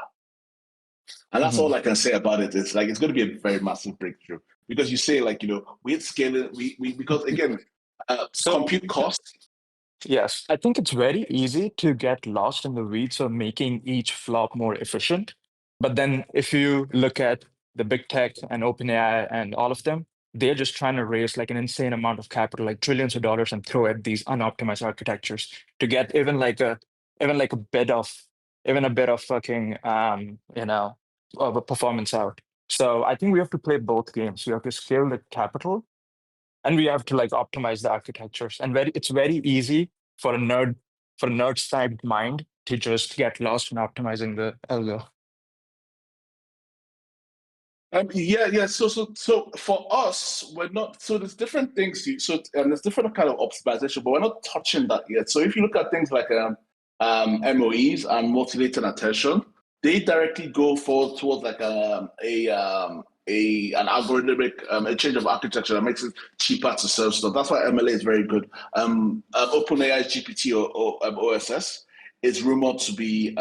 And that's all I can say about it. It's like it's going to be a very massive breakthrough, because you say we're scaling because again, compute costs. Yes, I think it's very easy to get lost in the weeds of making each flop more efficient. But then if you look at the big tech and OpenAI and all of them, they're just trying to raise like an insane amount of capital, like trillions of dollars, and throw at these unoptimized architectures to get even a bit of fucking of a performance out. So I think we have to play both games. We have to scale the capital, and we have to optimize the architectures. And it's very easy for a nerd-type mind to just get lost in optimizing the algo. Yeah. So for us, we're not. So there's different things. There's different kind of optimization, but we're not touching that yet. So if you look at things like MOEs and multi-latent attention, they directly go towards like an algorithmic a change of architecture that makes it cheaper to serve stuff. That's why MLA is very good. OpenAI GPT or OSS is rumored to be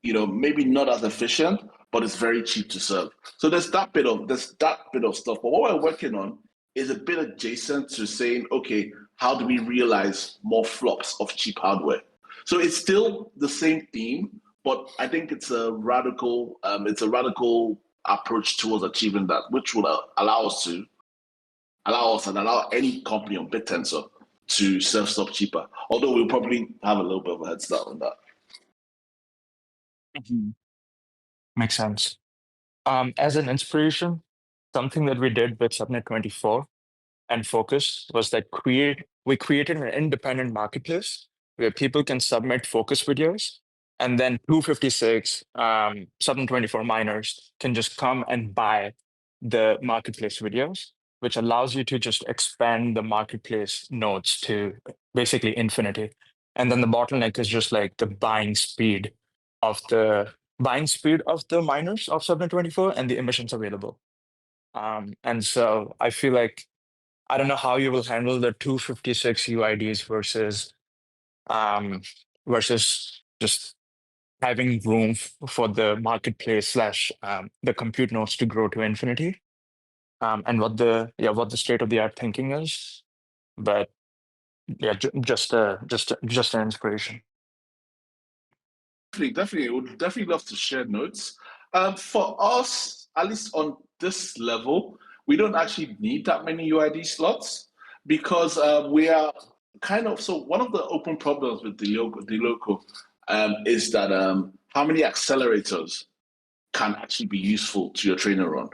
maybe not as efficient, but it's very cheap to serve. So there's that bit of stuff. But what we're working on is a bit adjacent to saying, okay, how do we realize more flops of cheap hardware? So it's still the same theme, but I think it's a radical approach towards achieving that, which would allow us and allow any company on Bittensor to serve stuff cheaper. Although we'll probably have a little bit of a head start on that. Makes sense. As an inspiration, something that we did with Subnet 24 and Focus was that we created an independent marketplace where people can submit Focus videos, and then 256 Subnet 24 miners can just come and buy the marketplace videos, which allows you to just expand the marketplace nodes to basically infinity. And then the bottleneck is just like the buying speed of the miners of Subnet 24 and the emissions available. And so I feel like I don't know how you will handle the 256 UIDs versus just having room for the marketplace / the compute nodes to grow to infinity, and what the state of the art thinking is. But yeah, just an inspiration. Definitely, would definitely love to share notes. For us, at least on this level, we don't actually need that many UID slots, because we are kind of, so one of the open problems with DeLoco is that how many accelerators can actually be useful to your training run.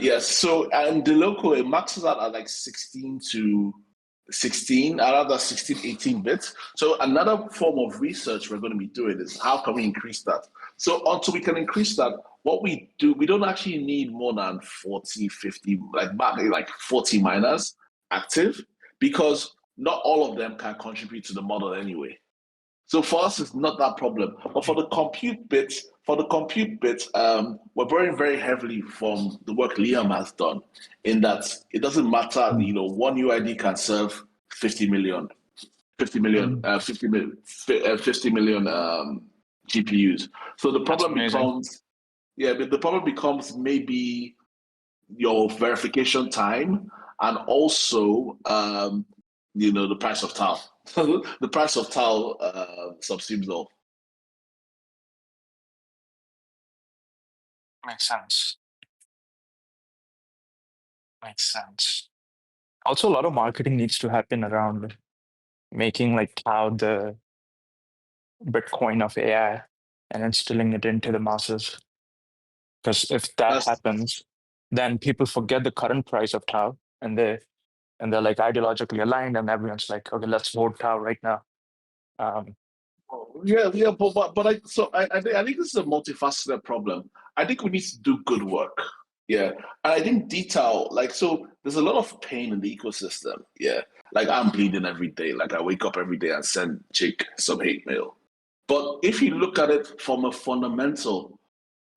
Yes, so and DeLoco, it maxes out at like 16, 18 bits. So another form of research we're going to be doing is how can we increase that? So until we can increase that, what we do, we don't actually need more than 40, 50, like 40 miners active, because not all of them can contribute to the model anyway. So for us, it's not that problem. But for the compute bits, for the compute bit, we're borrowing very heavily from the work Liam has done. In that it doesn't matter, one UID can serve 50 million GPUs. So the problem becomes, but the problem becomes maybe your verification time and also, the price of tau. The price of tau subsumes all. Makes sense. Makes sense. Also, a lot of marketing needs to happen around making like tau the Bitcoin of AI and instilling it into the masses. Because if that happens, then people forget the current price of tau and they're like ideologically aligned and everyone's like, okay, let's vote tau right now. But I think this is a multifaceted problem. I think we need to do good work. Yeah. And I think detail, so there's a lot of pain in the ecosystem. Yeah. Like I'm bleeding every day. Like I wake up every day and send Jake some hate mail. But if you look at it from a fundamental,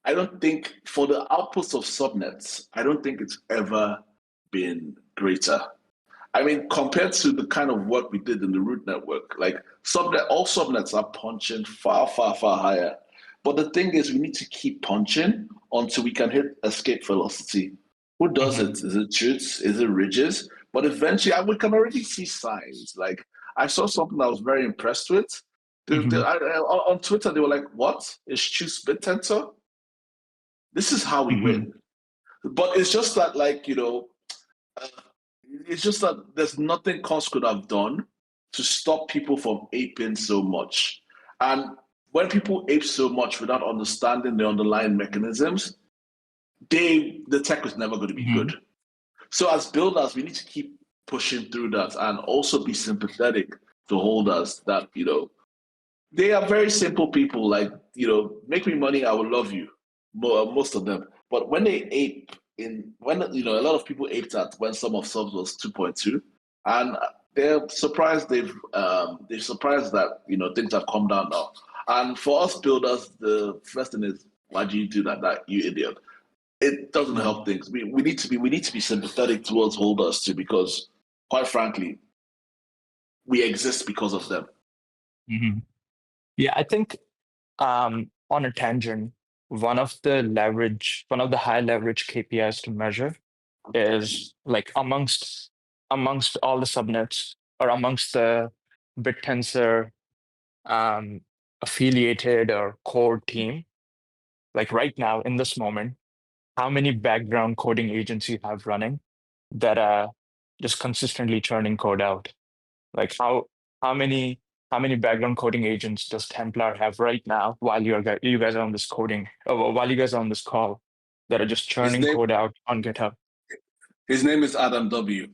I don't think for the outputs of subnets, I don't think it's ever been greater. I mean, compared to the kind of work we did in the root network, like all subnets are punching far, far, far higher. But the thing is, we need to keep punching until we can hit escape velocity. Who does it? Is it Chutes? Is it Ridges? But eventually, we can already see signs. Like I saw something I was very impressed with. On Twitter, they were like, "What is Chutes Bittensor? This is how we win." But it's just that, it's just that there's nothing Cos could have done to stop people from aping so much. And when people ape so much without understanding the underlying mechanisms, the tech is never going to be good. So as builders, we need to keep pushing through that and also be sympathetic to holders that, they are very simple people. Like, make me money, I will love you. Most of them. But when they ape, a lot of people aped at when sum of subs was 2.2, and they're surprised they're surprised that things have come down now. And for us builders, the first thing is, why do you do that you idiot? It doesn't help things. We need to be sympathetic towards holders too, because quite frankly, we exist because of them. Yeah, I think on a tangent, one of the high leverage KPIs to measure is like amongst all the subnets or amongst the Bittensor affiliated or core team, like right now in this moment, how many background coding agents you have running that are just consistently churning code out? Like how many background coding agents does Templar have right now while you guys are on this while you guys are on this call that are just churning code out on GitHub? His name is Adam W.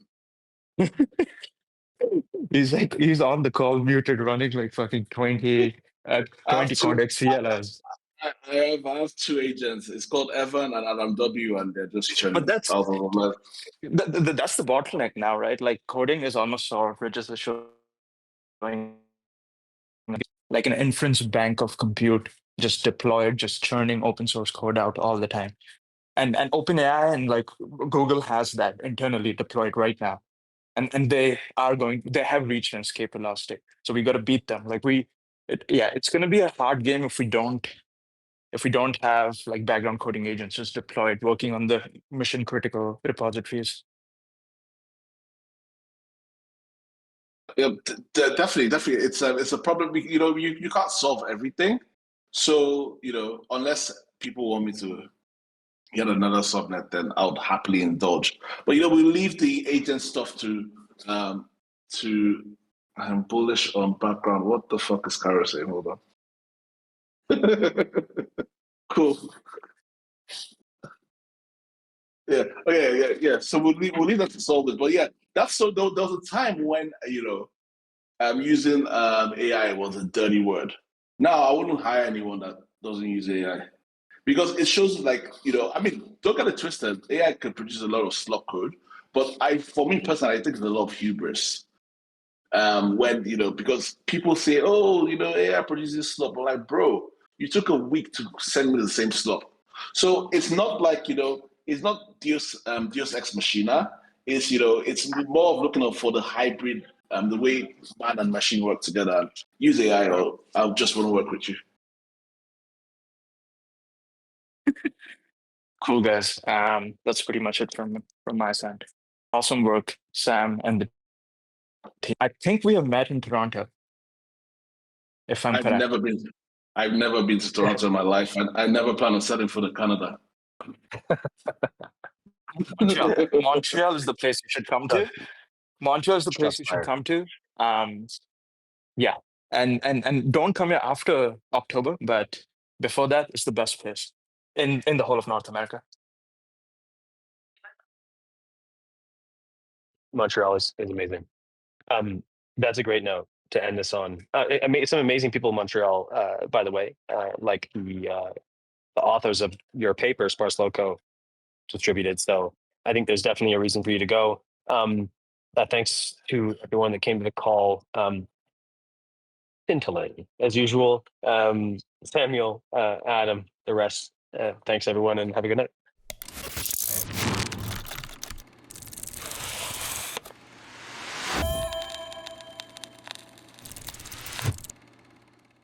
He's on the call muted running like fucking 20 context CLS. I have two agents. It's called Evan and Adam W, and they're just churning. But that's the bottleneck now, right? Like coding is almost solved. We're just showing like an inference bank of compute just deployed, just churning open source code out all the time. And OpenAI and like Google has that internally deployed right now. And they have reached an escape velocity. So we got to beat them. Like it's going to be a hard game if we don't have like background coding agents just deployed working on the mission critical repositories. Yeah, definitely. It's a problem. You can't solve everything. So unless people want me to get another subnet, then I would happily indulge. But we leave the agent stuff to. I'm bullish on background. What the fuck is Kara saying? Hold on. Cool. Yeah. Okay. Yeah. So we'll leave that to solve it. But yeah, that's so. There was a time when using AI was a dirty word. Now I wouldn't hire anyone that doesn't use AI because it shows don't get it twisted. AI can produce a lot of slop code, but for me personally, I think it's a lot of hubris. When because people say, oh, AI produces slop, but like, bro, you took a week to send me the same slot. So it's not like, it's not Deus Ex Machina. It's, it's more of looking up for the hybrid, the way man and machine work together. Use AI, or I'll just want to work with you. Cool, guys. That's pretty much it from my side. Awesome work, Sam and the team. I think we have met in Toronto, if I'm I've correct. never been to Toronto in my life, and I never plan on selling for the Canada. Montreal is the place you should come to. Montreal is the place you should come to. Yeah, and don't come here after October, but before that, it's the best place in the whole of North America. Montreal is amazing. That's a great note to end this on. Some amazing people in Montreal, by the way, like the authors of your paper, SparseLoCo, distributed. So I think there's definitely a reason for you to go. Thanks to everyone that came to the call. Scintillating, as usual. Samuel, Adam, the rest. Thanks, everyone, and have a good night.